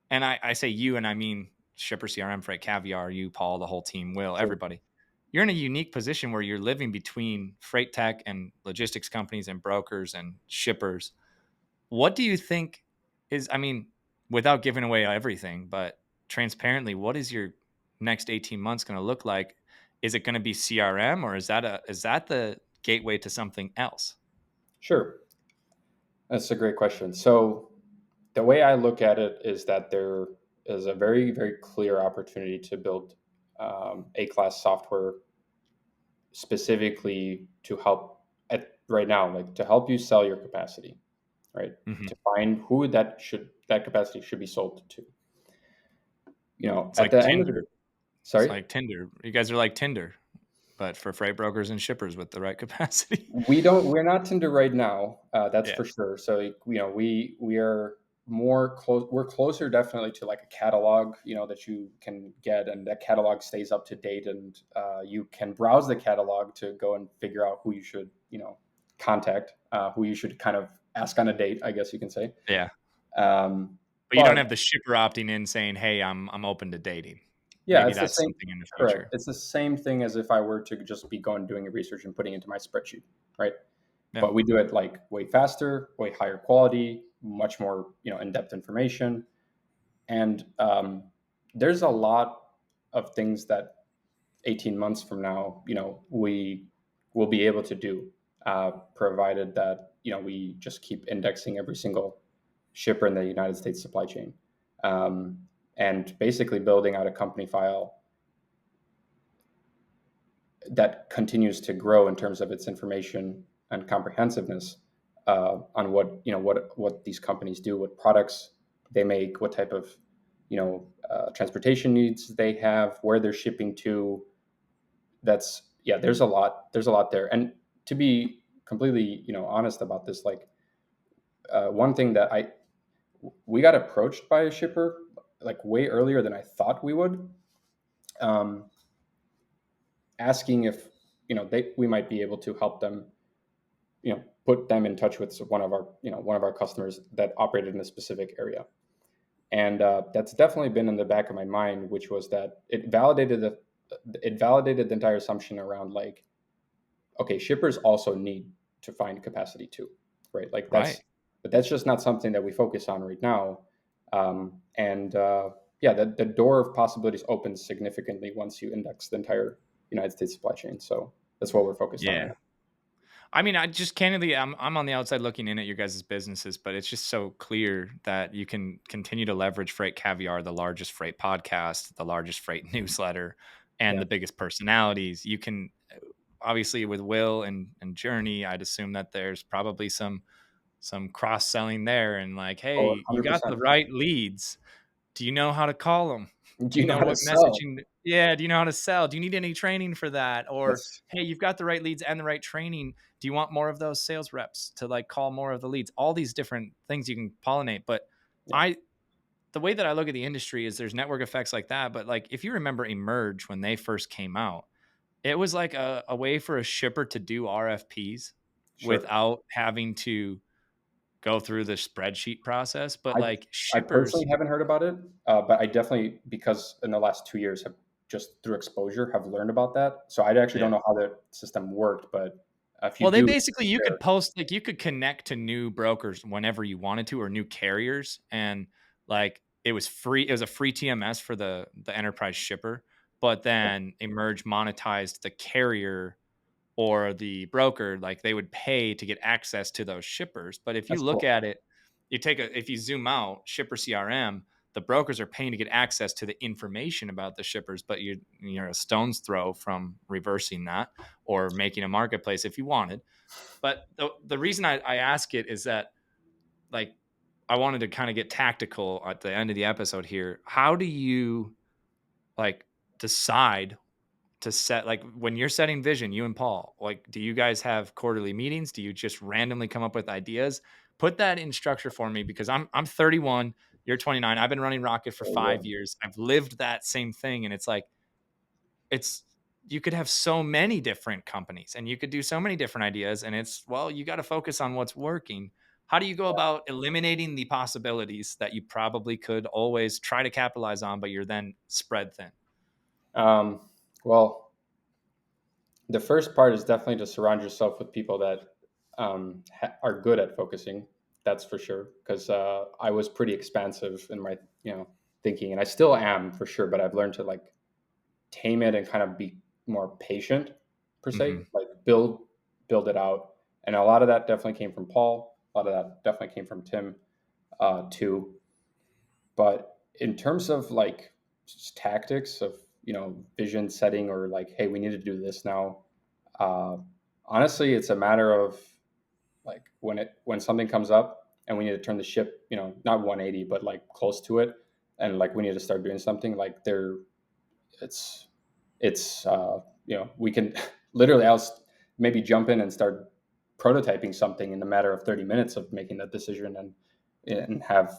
and I say you, and I mean ShipperCRM, FreightCaviar, you, Paul, the whole team, Will, Sure. everybody. You're in a unique position where you're living between freight tech and logistics companies and brokers and shippers. What do you think is, I mean, without giving away everything, but transparently, what is your next 18 months going to look like? Is it going to be CRM, or is that the gateway to something else? Sure. That's a great question. So the way I look at it is that there is a very, very clear opportunity to build A-class software specifically to help at right now, like to help you sell your capacity, right? Mhm. To find who that capacity should be sold to. It's At like the end of the Tinder. day, It's sorry, like Tinder. You guys are like Tinder, but for freight brokers and shippers with the right capacity. we're not Tinder right now. That's Yeah. for sure. So we are more close. We're closer definitely to like a catalog, that you can get, and that catalog stays up to date, and you can browse the catalog to go and figure out who you should, contact, who you should kind of ask on a date, I guess you can say. Yeah. Um, But you don't have but the shipper opting in saying, "Hey, I'm open to dating." yeah, Maybe it's the that's same. something in the Correct. future. It's the same thing as if I were to just be going doing research and putting into my spreadsheet, right? Yeah. But we do it like way faster, way higher quality, much more in-depth information, and there's a lot of things that 18 months from now, we will be able to do, provided that we just keep indexing every single shipper in the United States supply chain, um, and basically building out a company file that continues to grow in terms of its information and comprehensiveness, on what these companies do, what products they make, what type of transportation needs they have, where they're shipping to. That's Yeah, there's a lot there. And to be completely honest about this, like, one thing that I we got approached by a shipper like way earlier than I thought we would, um, asking if we might be able to help them, put them in touch with one of our customers that operated in a specific area. And that's definitely been in the back of my mind, which was that it validated the entire assumption around, like, okay, shippers also need to find capacity too, right? Like, Right. but that's just not something that we focus on right now. And yeah, the door of possibilities opens significantly once you index the entire United States supply chain. So that's what we're focused on right Yeah. now. I mean, I just candidly, I'm on the outside looking in at your guys' businesses, but it's just so clear that you can continue to leverage Freight Caviar, the largest freight podcast, the largest freight newsletter, and Yeah. the biggest personalities. You can obviously with Will and Journey, I'd assume that there's probably some cross selling there, and like, Oh, hey, you got 100%. the right leads. Do you know how to call them? Do Do you you know know how to what sell? messaging? Yeah. Do you know how to sell? Do you need any training for that? Or, Yes. hey, you've got the right leads and the right training. Do you want more of those sales reps to like call more of the leads? All these different things you can pollinate. But Yeah. I, the way that I look at the industry is there's network effects like that. But like, if you remember Emerge when they first came out, it was like a way for a shipper to do RFPs Sure. without having to go through the spreadsheet process. But I like I shippers, personally haven't heard about it, but I definitely, because in the last 2 years, have just through exposure have learned about that. So I actually yeah. don't know how the system worked, but if you Well, they do basically you share, could post like you could connect to new brokers whenever you wanted to or new carriers and like it was free. It was a free TMS for the enterprise shipper, but then Emerge monetized the carrier or the broker, like they would pay to get access to those shippers. But if you that's look cool. at it, if you zoom out, Shipper CRM, the brokers are paying to get access to the information about the shippers, but you're a stone's throw from reversing that or making a marketplace if you wanted. But the reason I ask it is that, like, I wanted to kind of get tactical at the end of the episode here. How do you, like, decide to set, like, when you're setting vision, you and Paul, like, do you guys have quarterly meetings? Do you just randomly come up with ideas? Put that in structure for me, because I'm 31, you're 29. I've been running Rocket for There you go. 5 years. I've lived that same thing, and it's like, it's you could have so many different companies and you could do so many different ideas, and it's, well, you got to focus on what's working. How do you go about eliminating the possibilities that you probably could always try to capitalize on, but you're then spread thin? Well, the first part is definitely to surround yourself with people that are good at focusing. That's for sure. Because I was pretty expansive in my thinking, and I still am for sure. But I've learned to like tame it and kind of be more patient per se. Mhm. Like build it out. And a lot of that definitely came from Paul. A lot of that definitely came from Tim too. But in terms of like just tactics of vision setting, or like, hey, we need to do this now. Uh, Honestly, it's a matter of like when something comes up and we need to turn the ship, not 180, but like close to it, and like we need to start doing something. Like it's we can literally maybe jump in and start prototyping something in a matter of 30 minutes of making that decision, and have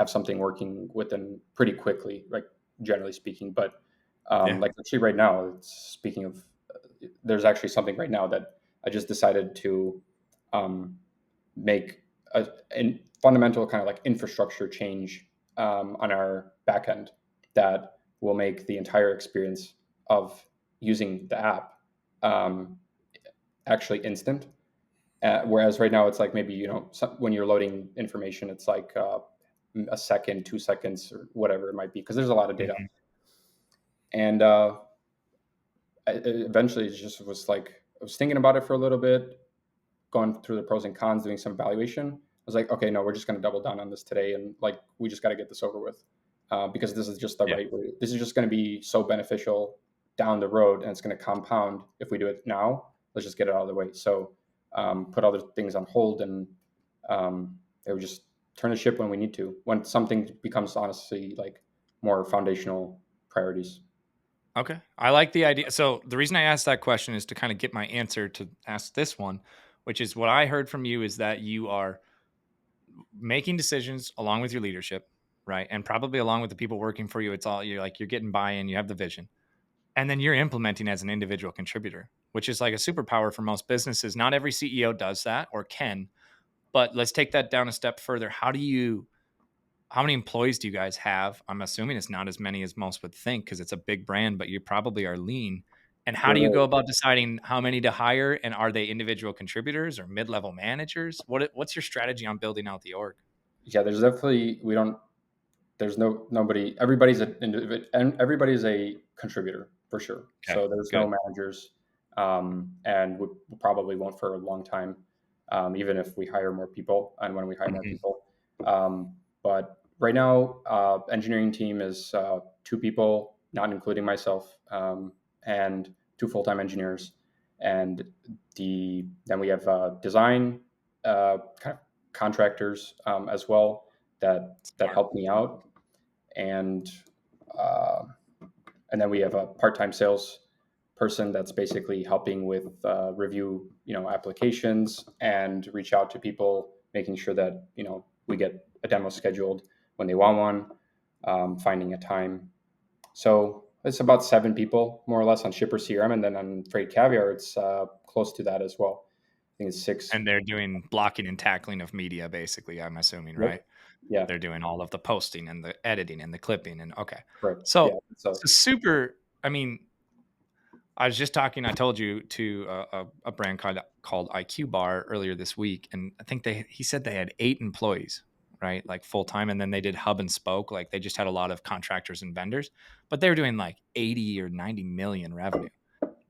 something working within pretty quickly, like generally speaking. But Yeah. like actually right now, speaking of, there's actually something right now that I just decided to make a fundamental kind of like infrastructure change on our backend that will make the entire experience of using the app actually instant. Whereas right now it's like maybe when you're loading information, it's like a second, 2 seconds, or whatever it might be, because there's a lot of data. Mhm. And eventually it just was like, I was thinking about it for a little bit, going through the pros and cons, doing some evaluation. I was like, okay, no, we're just going to double down on this today, and like we just got to get this over with, because this is just the Yeah. right way. This is just going to be so beneficial down the road, and it's going to compound if we do it now. Let's just get it out of the way. So put other things on hold, and it would just turn the ship when we need to, when something becomes honestly like more foundational priorities. Okay. I like the idea. So the reason I asked that question is to kind of get my answer to ask this one, which is, what I heard from you is that you are making decisions along with your leadership, right? And probably along with the people working for you. It's all, you're getting buy-in, you have the vision. And then you're implementing as an individual contributor, which is like a superpower for most businesses. Not every CEO does that or can, but let's take that down a step further. How many employees do you guys have? I'm assuming it's not as many as most would think, because it's a big brand, but you probably are lean. And how do you go about deciding how many to hire? And are they individual contributors or mid-level managers? What's your strategy on building out the org? Yeah, there's definitely, we don't there's nobody, everybody's a contributor for sure. Okay, So there's no good. managers, and we probably won't for a long time, even if we hire more people, and when we hire more Mhm. people. But right now, engineering team is 2 people, not including myself, and 2 full-time engineers. And then we have design kind of contractors as well, that Smart. help me out. And uh, and then we have a part-time sales person that's basically helping with review applications and reach out to people, making sure that we get a demo scheduled when they want one, finding a time. So it's about 7 people more or less on ShipperCRM, and then on FreightCaviar it's close to that as well. I think it's 6. And they're doing blocking and tackling of media, basically, I'm assuming, Yep. right? Yeah. They're doing all of the posting and the editing and the clipping. And okay. Correct. Yeah. So So it's a super, I mean, I was just talking, I told you, to a brand called IQ Bar earlier this week. And I think he said they had 8 employees, right? Like full time. And then they did hub and spoke. Like they just had a lot of contractors and vendors, but they were doing like 80 or 90 million revenue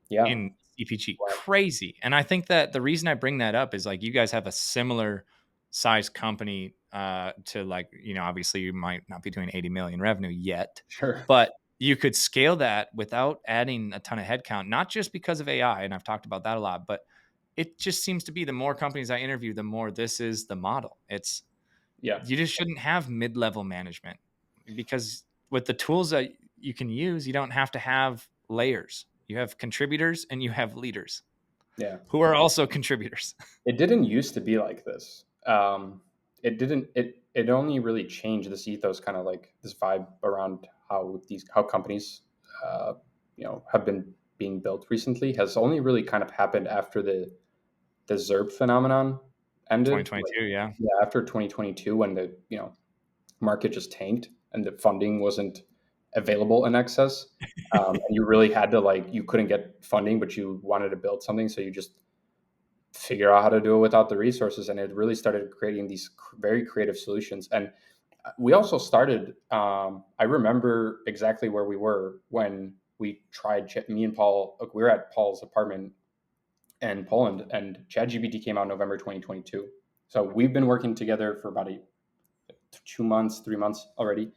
yeah. in CPG. Wow. Crazy. And I think that the reason I bring that up is, like, you guys have a similar size company to like, obviously you might not be doing 80 million revenue yet, Sure. but you could scale that without adding a ton of headcount, not just because of AI. And I've talked about that a lot, but it just seems to be the more companies I interview, the more this is the model. Yeah. You just shouldn't have mid-level management, because with the tools that you can use, you don't have to have layers. You have contributors and you have leaders Yeah. who are also contributors. It didn't used to be like this. It didn't. It only really changed this ethos, kind of like this vibe around how companies, have been being built recently, has only really kind of happened after the ZERP phenomenon ended. Like, 2022, yeah. yeah, after 2022, when the market just tanked and the funding wasn't available in excess, and you really had to, like, you couldn't get funding, but you wanted to build something, so you just figure out how to do it without the resources, and it really started creating these very creative solutions. And we also started, I remember exactly where we were when we tried me and Paul. We were at Paul's apartment in Poland, and ChatGPT came out in November 2022. So we've been working together for about 2 months, 3 months already.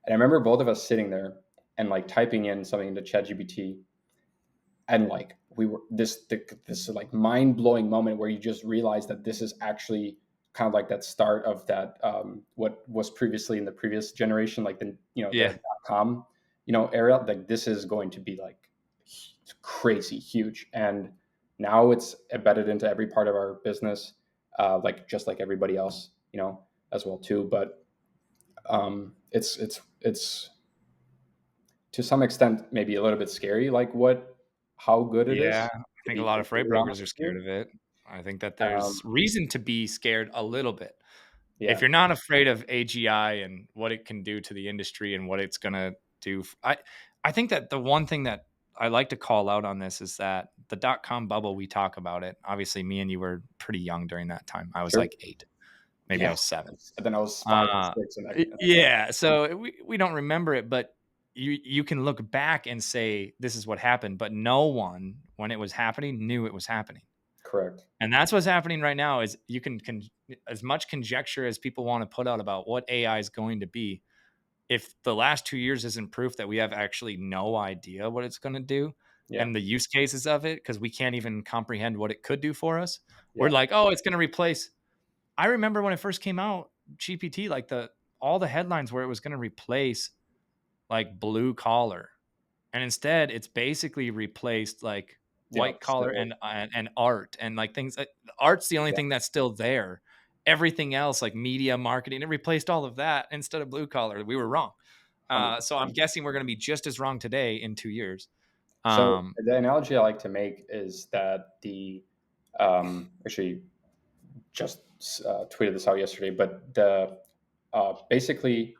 And I remember both of us sitting there and like typing in something into ChatGPT, and like we were this like mind blowing moment where you just realize that this is actually kind of like that start of that, what was previously in the previous generation, like the Yeah. .com era. Like, this is going to be like crazy huge, and now it's embedded into every part of our business, like just like everybody else, as well too. But it's to some extent maybe a little bit scary, like how good it Yeah. is, I to think a be lot of freight completely brokers honest are with scared you. of it. I think that Um, there's reason to be scared a little bit. If yeah, you're not afraid of AGI and what it can do to the industry and what it's going to do, I think that the one thing that I like to call out on this is that the .com bubble, we talk about it. Obviously, me and you were pretty young during that time. I was sure. like 8, maybe I Yeah. was 7. And then I was 5 or Uh, 6 in that time. yeah, so we don't remember it, but you can look back and say this is what happened, but no one, when it was happening, knew it was happening. Correct. And that's what's happening right now. Is you can as much conjecture as people want to put out about what AI is going to be. If the last 2 years isn't proof that we have actually no idea what it's going to do Yeah. and the use cases of it, because we can't even comprehend what it could do for us, we're Yeah. like, oh, it's going to replace. I remember when it first came out, GPT, like all the headlines where it was going to replace like blue collar, and instead it's basically replaced like Yeah. white collar Still. and art, and like things. Art's the only Yeah. thing that's still there. Everything else, like media marketing, it replaced all of that instead of blue collar. We were wrong. So I'm 100%. guessing we're going to be just as wrong today in 2 years. So Um, the analogy I like to make is that actually just tweeted this out yesterday, but basically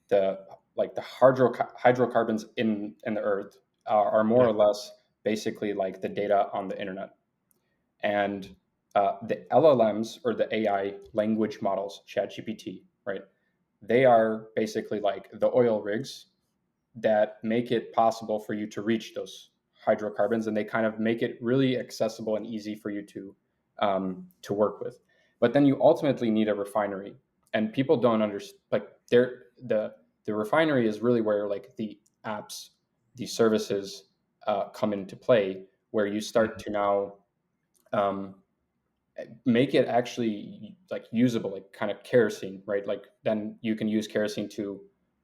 the like the hydrocarbons in the earth are more yeah, or less basically like the data on the internet. And the LLMs, or the AI language models, ChatGPT, right? They are basically like the oil rigs that make it possible for you to reach those hydrocarbons, and they kind of make it really accessible and easy for you to work with. But then you ultimately need a refinery, and people don't understand. Like, the refinery is really where like the apps, the services come into play, where you start mhm. to now um, make it actually like usable, like kind of kerosene, right? Like, then you can use kerosene to,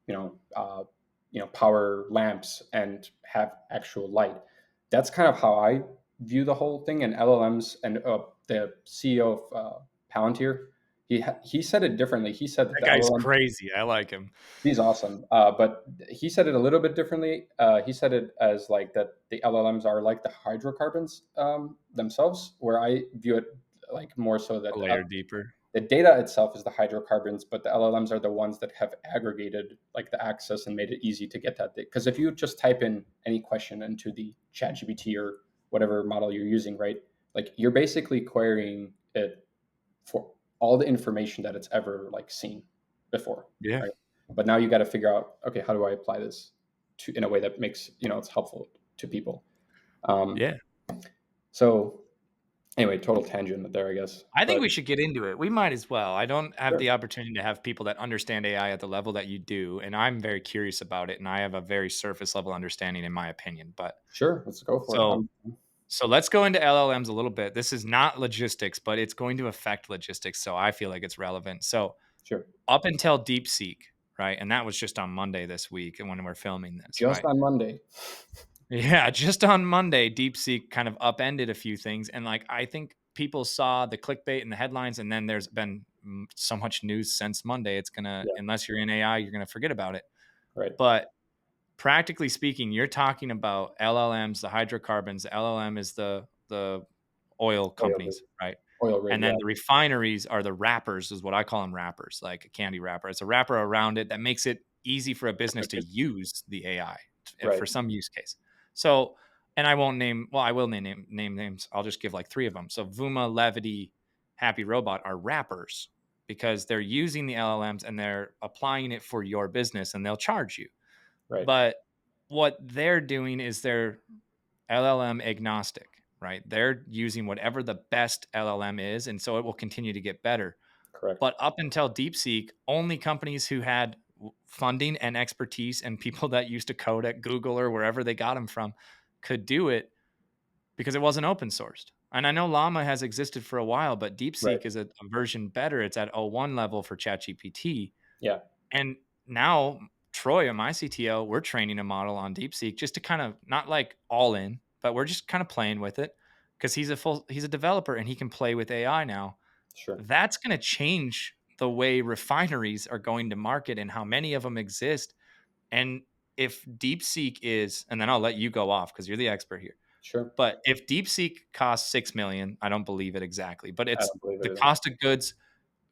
you know, uh, power lamps and have actual light. That's kind of how I view the whole thing. And LLMs, and the CEO of Palantir, he said it differently. He said that That the guy's LLM, crazy. I like him. he's awesome, but he said it a little bit differently. He said it as like that the LLMs are like the hydrocarbons themselves, where I view it like more so that A layer deeper. the data itself is the hydrocarbons, but the LLMs are the ones that have aggregated like the access and made it easy to get that. Because if you just type in any question into the ChatGPT or whatever model you're using, right? Like, you're basically querying it for all the information that it's ever like seen before, Yeah, right? But now you got to figure out, okay, how do I apply this in a way that makes it's helpful to people. Um, yeah. so Anyway, total tangent there, I guess. I think But we should get into it. We might as well. I don't have sure, the opportunity to have people that understand AI at the level that you do, and I'm very curious about it, and I have a very surface level understanding in my opinion. But sure, let's go for it. so so let's go into LLMs a little bit. This is not logistics, but it's going to affect logistics, so I feel like it's relevant. So Sure. up until DeepSeek, right? And that was just on Monday this week and when we're filming this, Just right? on Monday. Yeah, just on Monday, DeepSeek kind of upended a few things. And like, I think people saw the clickbait and the headlines, and then there's been so much news since Monday. It's going to, Yeah. unless you're in AI, you're going to forget about it. Right. But practically speaking, you're talking about LLMs, the hydrocarbons. LLM is the oil Oil rig. companies, right? Oil rig. And Yeah. then the refineries are the wrappers, is what I call them wrappers, like a candy wrapper. It's a wrapper around it that makes it easy for a business to use the AI Right. for some use case. So, and I won't name, well, I will name names. I'll just give like 3 of them. So Vuma, Levity, Happy Robot are wrappers because they're using the LLMs and they're applying it for your business and they'll charge you. Right. But what they're doing is they're LLM agnostic, right? They're using whatever the best LLM is, and so it will continue to get better. Correct. But up until DeepSeek, only companies who had funding and expertise and people that used to code at Google or wherever they got them from could do it because it wasn't open sourced. And I know Llama has existed for a while, but Right. DeepSeek is a version better. It's at O1 level for ChatGPT. Yeah. And now Troy, my CTO, we're training a model on DeepSeek just to kind of not like all in, but we're just kind of playing with it because he's a developer and he can play with AI now. Sure. That's going to change the way refineries are going to market and how many of them exist. And if DeepSeek is, and then I'll let you go off because you're the expert here. Sure. But if DeepSeek costs 6 million, I don't believe it exactly, but I it's don't believe it the either. cost of goods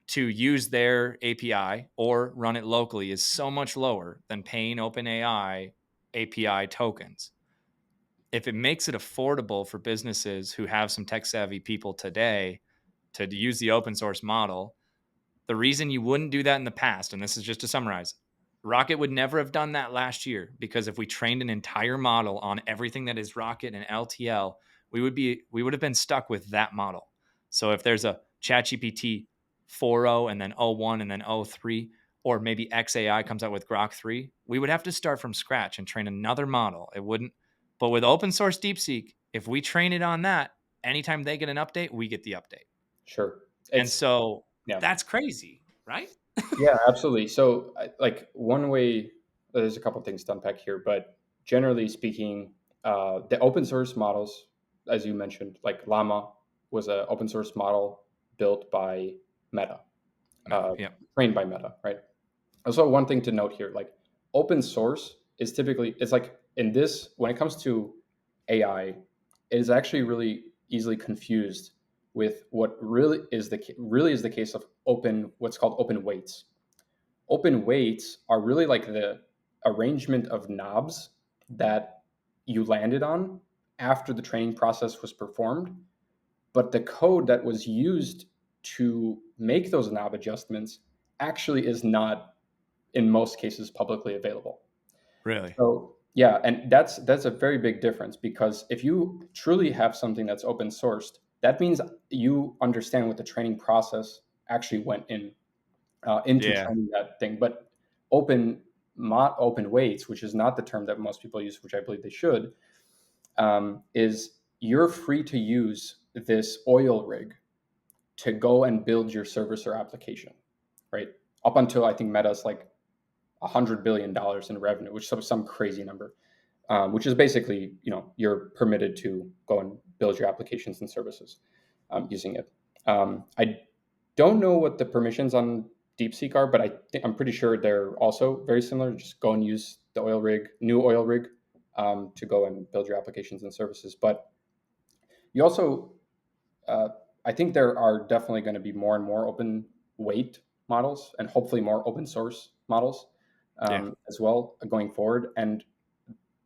to use their API or run it locally is so much lower than paying OpenAI API tokens. If it makes it affordable for businesses who have some tech savvy people today to use the open source model, the reason you wouldn't do that in the past, and this is just to summarize, Rocket would never have done that last year because if we trained an entire model on everything that is Rocket and LTL, we would have been stuck with that model. So if there's a ChatGPT 4.0 and then O1 and then O3, or maybe XAI comes out with Grok 3, we would have to start from scratch and train another model. It wouldn't, but with open source DeepSeek, if we train it on that, anytime they get an update, we get the update. Sure. And It's so yeah. that's crazy, right? Yeah, absolutely. So, like one way, there's a couple things to unpack here, but generally speaking, the open source models, as you mentioned, like Llama was an open source model built by Meta, Meta, uh, yeah. trained by Meta, right? Also, one thing to note here, like open source is typically, it's like in this, when it comes to AI, it is actually really easily confused with what really is the case of what's called open weights. Open weights are really like the arrangement of knobs that you landed on after the training process was performed, but the code that was used to make those knob adjustments actually is not in most cases publicly available. Really? So yeah, and that's a very big difference because if you truly have something that's open sourced, that means you understand what the training process actually went into Yeah. training that thing. But open weights, which is not the term that most people use, which I believe they should, is you're free to use this oil rig to go and build your service or application, right? Up until I think Meta's like $100 billion in revenue, which is some crazy number, which is basically you're permitted to go and build your applications and services using it. I don't know what the permissions on DeepSeek are, but I'm pretty sure they're also very similar. Just go and use the new oil rig, to go and build your applications and services. But you also, uh, I think there are definitely going to be more and more open weight models and hopefully more open source models Yeah. as well going forward. And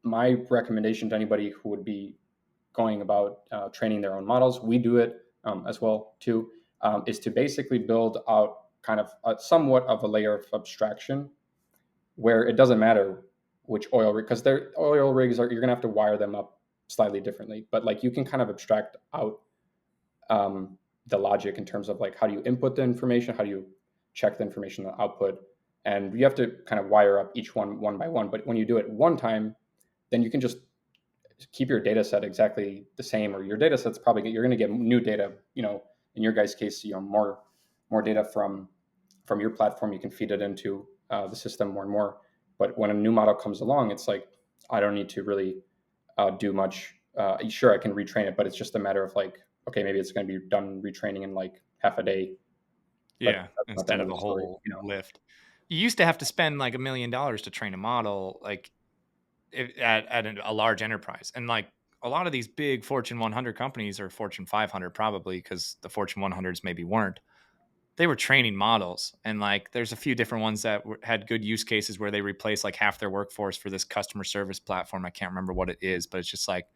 my recommendation to anybody who would be going about training their own models, we do it as well too, is to basically build out kind of somewhat of a layer of abstraction where it doesn't matter which oil rig, because their oil rigs are, you're gonna have to wire them up slightly differently, but like you can kind of abstract out the logic in terms of like how do you input the information, how do you check the information, the output, and you have to kind of wire up each one by one. But when you do it one time, then you can just keep your data set exactly the same, or your data set's probably, you're going to get new data, in your guys' case, more data from your platform. You can feed it into the system more and more. But when a new model comes along, it's like, I don't need to really do much. Sure, I can retrain it, but it's just a matter of like, okay, maybe it's going to be done retraining in like half a day. Yeah, But that's not the instead end of of a the story, whole lift. You used to have to spend like $1 million to train a model, like at a large enterprise, and like a lot of these big Fortune 100 companies, or Fortune 500 probably, because the Fortune 100s maybe weren't. They were training models, and like there's a few different ones that had good use cases where they replaced like half their workforce for this customer service platform. I can't remember what it is, but it's just like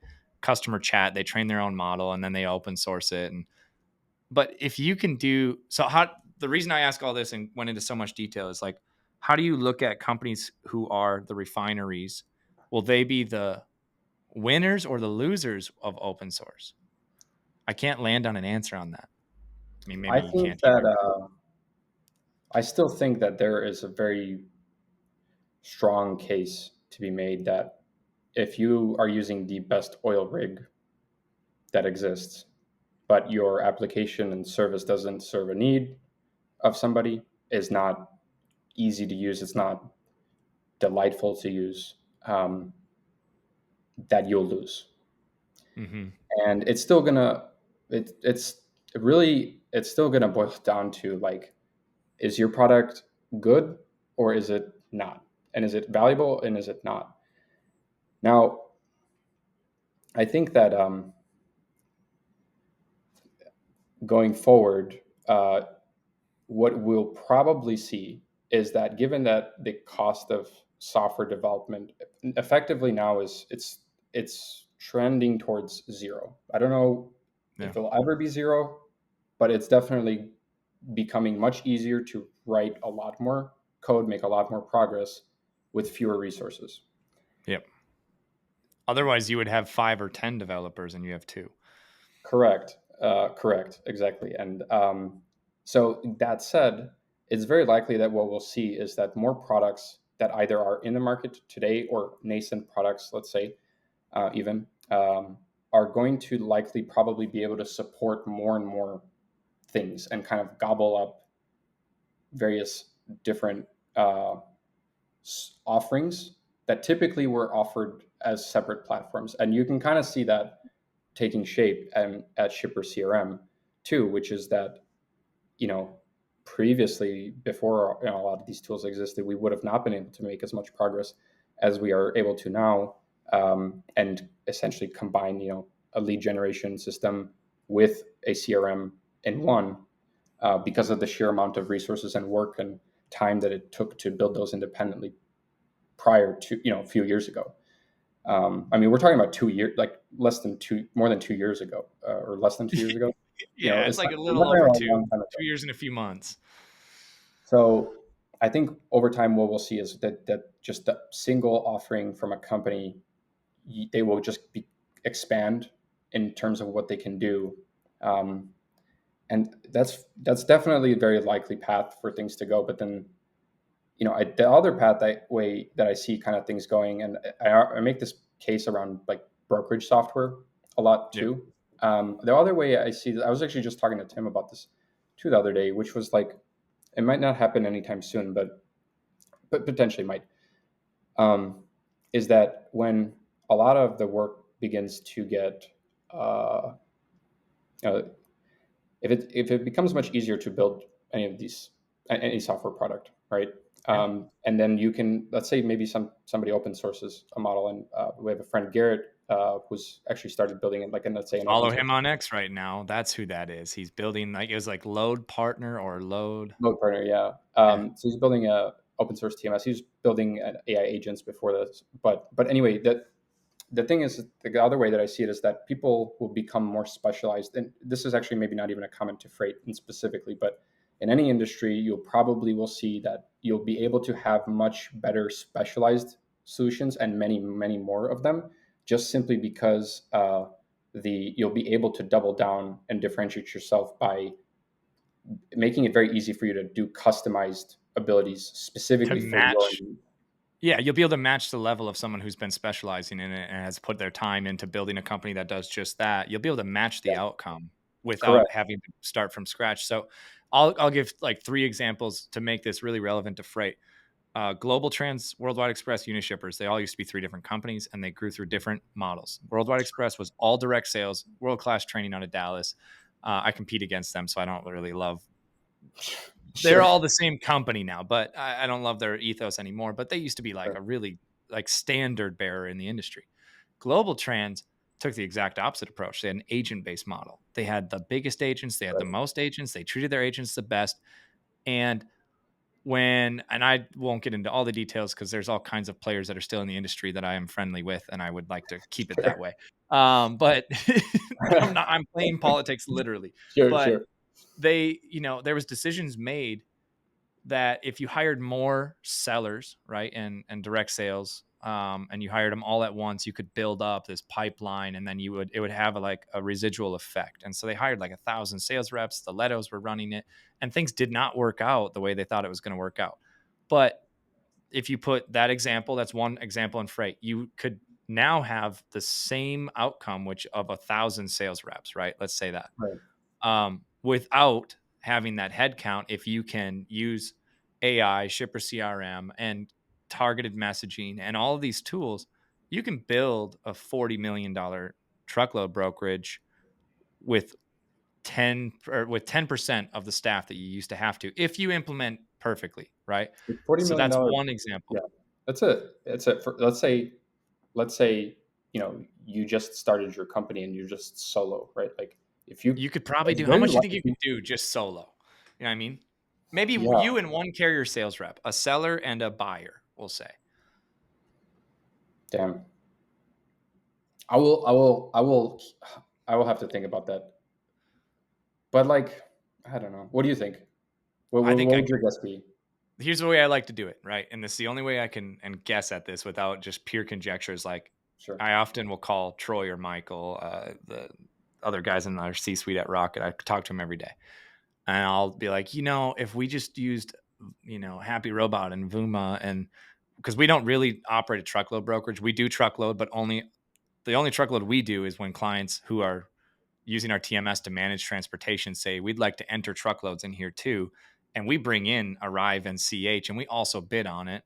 customer chat. They train their own model and then they open source it. And but if you can do so, how the reason I ask all this and went into so much detail is like, how do you look at companies who are the refineries? Will they be the winners or the losers of open source? I can't land on an answer on that. I mean, maybe I you think can't that either. I still think that there is a very strong case to be made that if you are using the best oil rig that exists, but your application and service doesn't serve a need of somebody, is not easy to use, it's not delightful to use, that you'll lose. Mm-hmm. And it's still gonna, it's really, it's still gonna boil down to like, is your product good or is it not? And is it valuable and is it not? Now, I think that going forward, what we'll probably see is that given that the cost of software development effectively now it's trending towards zero. I don't know Yeah. if it'll ever be zero, but it's definitely becoming much easier to write a lot more code, make a lot more progress with fewer resources. Yep. Otherwise, you would have 5 or 10 developers, and you have 2. Correct. Correct. Exactly. And so that said, it's very likely that what we'll see is that more products that either are in the market today or nascent products, let's say, even, are going to likely probably be able to support more and more things and kind of gobble up various different offerings that typically were offered as separate platforms. And you can kind of see that taking shape and at ShipperCRM too, which is that, previously, before a lot of these tools existed, we would have not been able to make as much progress as we are able to now, and essentially combine a lead generation system with a CRM in one, because of the sheer amount of resources and work and time that it took to build those independently prior to a few years ago. I mean, we're talking about 2 years, like more than 2 years ago, or less than 2 years ago. Yeah, it's It's like not, a we're little talking over about a 2. long time ago. 2 years and a few months. So I think over time, what we'll see is that just the single offering from a company, they will just expand in terms of what they can do. Um, and that's definitely a very likely path for things to go. But then, the other path way that I see kind of things going, and I make this case around like brokerage software a lot Yep. too. The other way I see that, I was actually just talking to Tim about this too the other day, which was like, it might not happen anytime soon, but potentially might. Is that when a lot of the work begins to get, uh, uh, if it becomes much easier to build any of these, any software product, right? Yeah. And then you can, let's say maybe somebody open sources a model, and we have a friend Garrett, who's actually started building it, like, and let's say an open Follow source him on X right now. That's who that is. He's building, like, it was like Load Partner or Load. mode partner, yeah. Yeah. So he's building a open source TMS. He was building AI agents before this, but anyway, the thing is, the other way that I see it is that people will become more specialized. And this is actually maybe not even a comment to freight in specifically, but in any industry, you'll probably will see that you'll be able to have much better specialized solutions and many, many more of them, just simply because you'll be able to double down and differentiate yourself by making it very easy for you to do customized abilities To specifically for your match, need. yeah, you'll be able to match the level of someone who's been specializing in it and has put their time into building a company that does just that. You'll be able to match the Yeah, outcome without correct. having to start from scratch. So I'll give like 3 examples to make this really relevant to freight. Global Trans, Worldwide Express, Unishippers, they all used to be 3 different companies and they grew through different models. Worldwide Express was all direct sales, world-class training out of Dallas. I compete against them, so I don't really love. They're Sure. all the same company now, but I don't love their ethos anymore. But they used to be like Sure. a really like standard bearer in the industry. Global Trans took the exact opposite approach. They had an agent-based model. They had the biggest agents, they had the Right. most agents, they treated their agents the best. And I won't get into all the details because there's all kinds of players that are still in the industry that I am friendly with, and I would like to keep it that Sure. way. But I'm playing politics literally. Sure. But Sure. there was decisions made that if you hired more sellers, right, and direct sales, and you hired them all at once, you could build up this pipeline, and then it would have a residual effect. And so they hired like 1,000 sales reps. The Letos were running it, and things did not work out the way they thought it was going to work out. But if you put that example, that's one example in freight, you could now have the same outcome, which of 1,000 sales reps, right? Let's say that Right. without having that headcount, if you can use AI, Shipper CRM, and targeted messaging and all of these tools, you can build a $40 million truckload brokerage with 10% of the staff that you used to have to if you implement perfectly, right? With $40 So million that's dollars. one example. Yeah, that's it. It's it. Let's say you just started your company and you're just solo, right? Like if you, You could probably as do, how great much as do you life think is, you could do just solo? You know what I mean? Maybe yeah, you and one carrier sales rep, a seller and a buyer, we'll say. damn. I will have to think about that. But like, I don't know. What do you think? What, I what, think what I would could. your guess be? Here's the way I like to do it, right? And this is the only way I can and guess at this without just pure conjectures. Like Sure. I often will call Troy or Michael, the other guys in our C-suite at Rocket. I talk to them every day, and I'll be like, if we just used, Happy Robot and Vuma, and because we don't really operate a truckload brokerage, we do truckload, but the only truckload we do is when clients who are using our TMS to manage transportation say we'd like to enter truckloads in here too, and we bring in Arrive and CH and we also bid on it.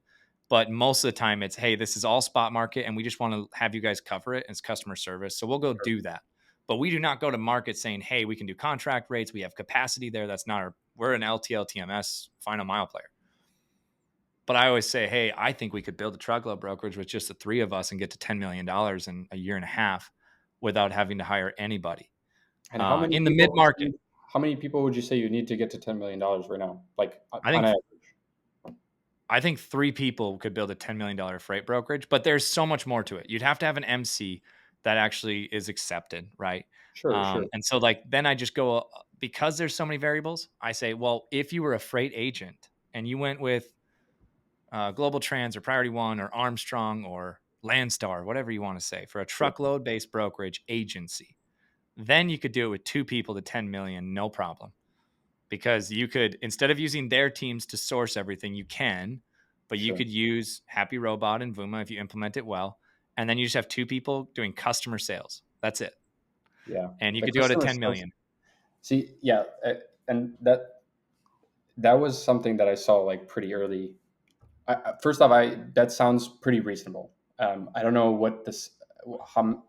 But most of the time it's, hey, this is all spot market and we just want to have you guys cover it. It's customer service, so we'll go Sure. do that. But we do not go to market saying, hey, we can do contract rates, we have capacity there. That's not we're an LTL TMS final mile player. But I always say, hey, I think we could build a truckload brokerage with just the 3 of us and get to $10 million in a year and a half without having to hire anybody And how many in the mid people? market. How many people would you say you need to get to $10 million right now? Like I on think average. I think 3 people could build a $10 million freight brokerage, but there's so much more to it. You'd have to have an MC that actually is accepted, right? Sure. Sure. And so like then I just go, because there's so many variables. I say, well, if you were a freight agent and you went with Global Trans or Priority One or Armstrong or Landstar, whatever you want to say, for a Sure. truckload based brokerage agency, then you could do it with 2 people to 10 million, no problem. Because you could, instead of using their teams to source everything, you can, but you Sure. could use Happy Robot and Vuma if you implement it well. And then you just have 2 people doing customer sales. That's it. Yeah. And you The could do it at customer 10 sales. million. See, yeah, and that was something that I saw like pretty early. First off, that sounds pretty reasonable. I don't know what how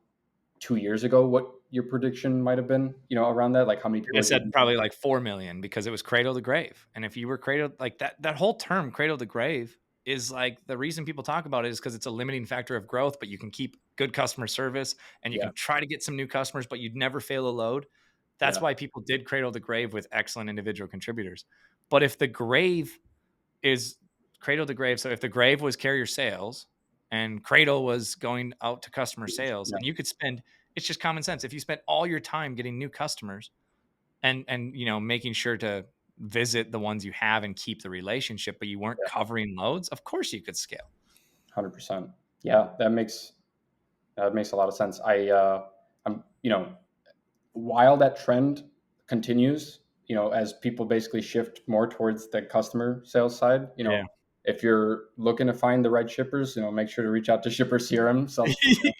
2 years ago what your prediction might have been. Around that, like how many I people said you. probably like 4 million because it was cradle to grave. And if you were cradle, like that whole term cradle to grave is like the reason people talk about it is because it's a limiting factor of growth, but you can keep good customer service and you Yeah, can try to get some new customers, but you'd never fail a load. That's yeah, why people did cradle to grave with excellent individual contributors. But if the grave is cradle to grave, so if the grave was carrier sales and cradle was going out to customer sales, yeah, and you could spend, it's just common sense. If you spent all your time getting new customers and making sure to visit the ones you have and keep the relationship, but you weren't yeah, covering loads, of course you could scale. 100%. Yeah, that makes a lot of sense. I'm while that trend continues, as people basically shift more towards the customer sales side, Yeah. if you're looking to find the right shippers, make sure to reach out to ShipperCRM.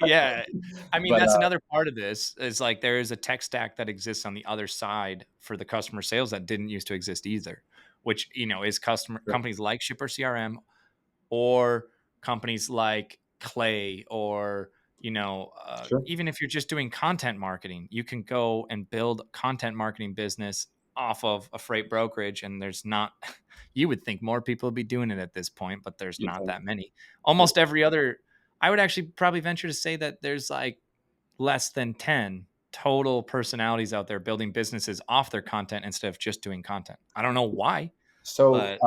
Yeah. I mean, But that's another part of this is like there is a tech stack that exists on the other side for the customer sales that didn't used to exist either, which, is sure, companies like ShipperCRM or companies like Clay or, sure, even if you're just doing content marketing, you can go and build a content marketing business off of a freight brokerage. And there's not, you would think more people would be doing it at this point, but there's you not think, that many. yeah. Almost every other, I would actually probably venture to say that there's like less than 10 total personalities out there building businesses off their content instead of just doing content. I don't know why, So, but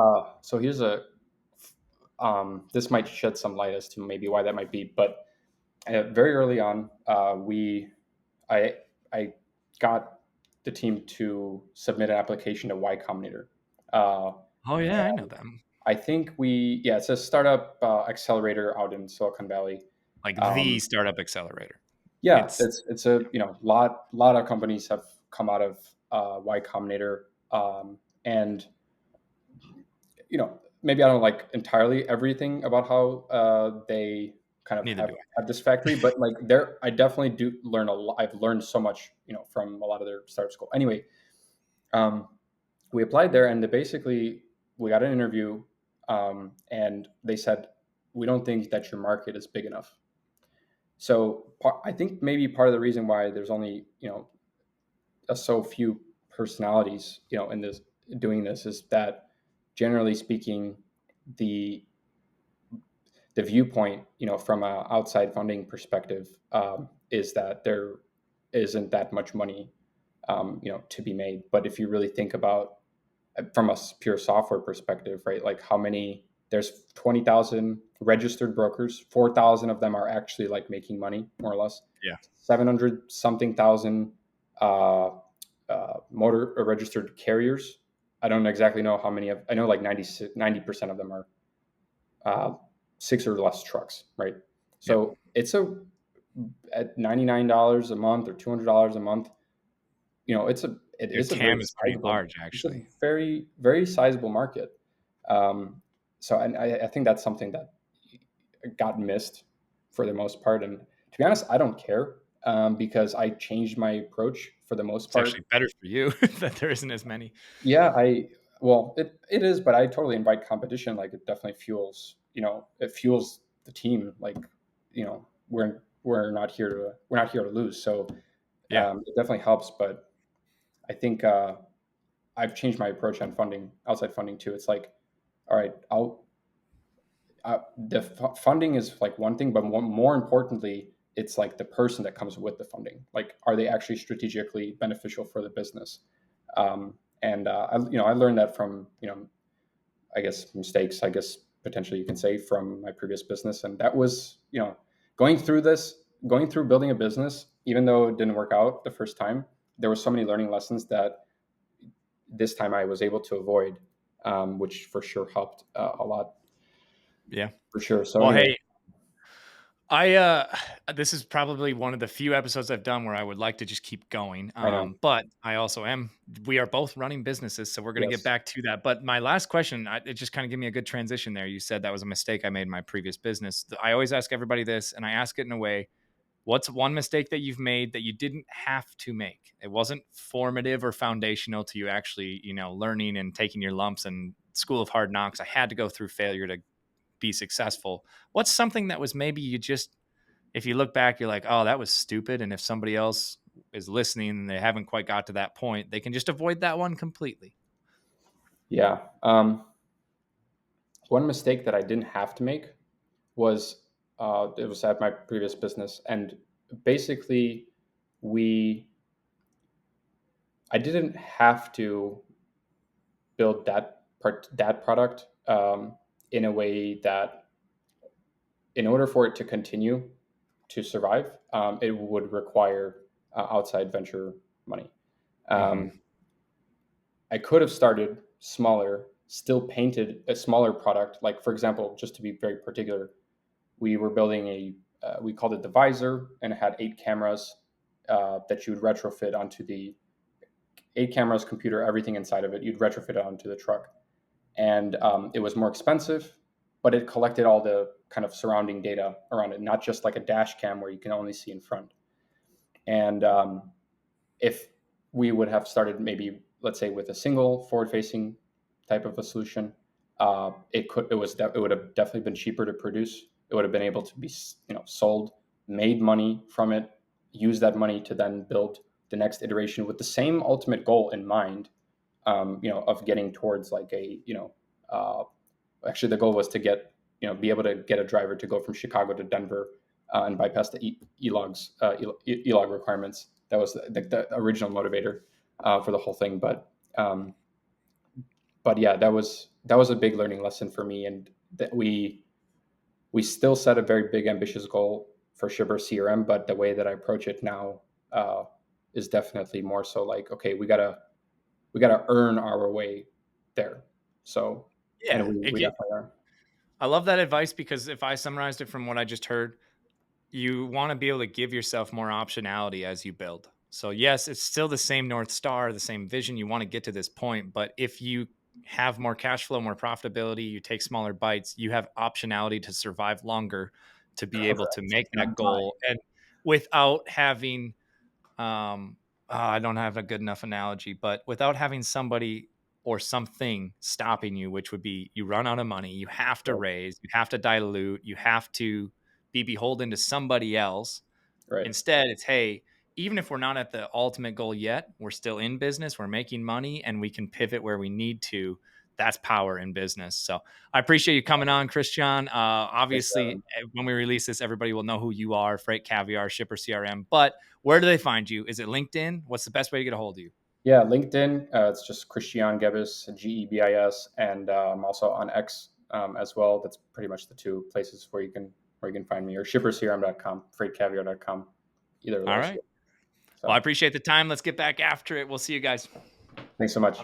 here's this might shed some light as to maybe why that might be, but very early on, I I got the team to submit an application to Y Combinator. Uh, oh yeah, I know them. I think it's a startup accelerator out in Silicon Valley. Like the Um, startup accelerator. yeah, It's it's a lot of companies have come out of Y Combinator, and maybe I don't like entirely everything about how they kind of neither do have this factory, but like I definitely do learn a lot. I've learned so much, from a lot of their startup school. Anyway, um, we applied there, and we got an interview, and they said we don't think that your market is big enough. So I think maybe part of the reason why there's only so few personalities in this doing this is that generally speaking the viewpoint from an outside funding perspective is that there isn't that much money to be made. But if you really think about from a pure software perspective, right, like how many there's 20,000 registered brokers, 4,000 of them are actually like making money more or less, Yeah. 700 something thousand uh, motor registered carriers. I don't exactly know how many I know like 90% of them are uh, 6 or less trucks, right? Yep. So it's at $99 a month or $200 a month, it Your is a very TAM is pretty sizable, large, it's a actually. very, very sizable market. So, and I think that's something that got missed for the most part. And to be honest, I don't care because I changed my approach for the most It's part. actually better for you that there isn't as many. Yeah, well, it is, but I totally invite competition. Like it definitely fuels, it fuels the team. Like, we're not here to lose. So Yeah. it definitely helps. But I think I've changed my approach on funding, outside funding too. It's like, all right, funding is like one thing, but more importantly, it's like the person that comes with the funding. Like, are they actually strategically beneficial for the business? And I learned that from I guess mistakes. I guess potentially you can say from my previous business, and that was going through building a business, even though it didn't work out the first time. There were so many learning lessons that this time I was able to avoid, which for sure helped a lot Yeah. for sure. So Well, anyway, hey, this is probably one of the few episodes I've done where I would like to just keep going. I know. But I also we are both running businesses, so we're going to get Yes. back to that. But my last question, it just kind of gave me a good transition there. You said that was a mistake I made in my previous business. I always ask everybody this, and I ask it in a way: what's one mistake that you've made that you didn't have to make? It wasn't formative or foundational to you actually, learning and taking your lumps and school of hard knocks. I had to go through failure to be successful. What's something that was maybe you just, if you look back, you're like, oh, that was stupid. And if somebody else is listening and they haven't quite got to that point, they can just avoid that one completely. Yeah. One mistake that I didn't have to make was it was at my previous business, and basically we I didn't have to build that product in a way that in order for it to continue to survive, it would require outside venture money. Mm-hmm. Um, I could have started smaller, still painted a smaller product. Like for example, just to be very particular, we were building we called it the visor, and it had 8 cameras, that you would retrofit onto the 8 cameras, computer, everything inside of it. You'd retrofit it onto the truck, and it was more expensive, but it collected all the kind of surrounding data around it, not just like a dash cam where you can only see in front. And if we would have started maybe, let's say, with a single forward-facing type of a solution, it would have definitely been cheaper to produce. It would have been able to be sold, made money from it, use that money to then build the next iteration with the same ultimate goal in mind, of getting towards like actually the goal was to be able to get a driver to go from Chicago to Denver and bypass the e-log requirements. That was the original motivator for the whole thing. But yeah, that was a big learning lesson for me, and that we still set a very big ambitious goal for ShipperCRM, but the way that I approach it now is definitely more so like, okay, we gotta earn our way there. So, Yeah, and we definitely are. I love that advice, because if I summarized it from what I just heard, you want to be able to give yourself more optionality as you build. So yes, it's still the same North Star, the same vision. You want to get to this point, but if you have more cash flow, more profitability, you take smaller bites, you have optionality to survive longer, to be able to make that goal, and without having I don't have a good enough analogy, but without having somebody or something stopping you, which would be you run out of money, you have to raise, you have to dilute, you have to be beholden to somebody else. Right. Instead, it's, hey, even if we're not at the ultimate goal yet, we're still in business, we're making money, and we can pivot where we need to. That's power in business. So I appreciate you coming on, Krystian. Obviously, when we release this, everybody will know who you are, FreightCaviar, ShipperCRM. But where do they find you? Is it LinkedIn? What's the best way to get a hold of you? Yeah, LinkedIn. It's just Krystian Gebis, Gebis, and I'm also on X as well. That's pretty much the two places where you can find me, or ShipperCRM.com, FreightCaviar.com, either of All those. right. Well, I So appreciate the time. Let's get back after it. We'll see you guys. thanks so much.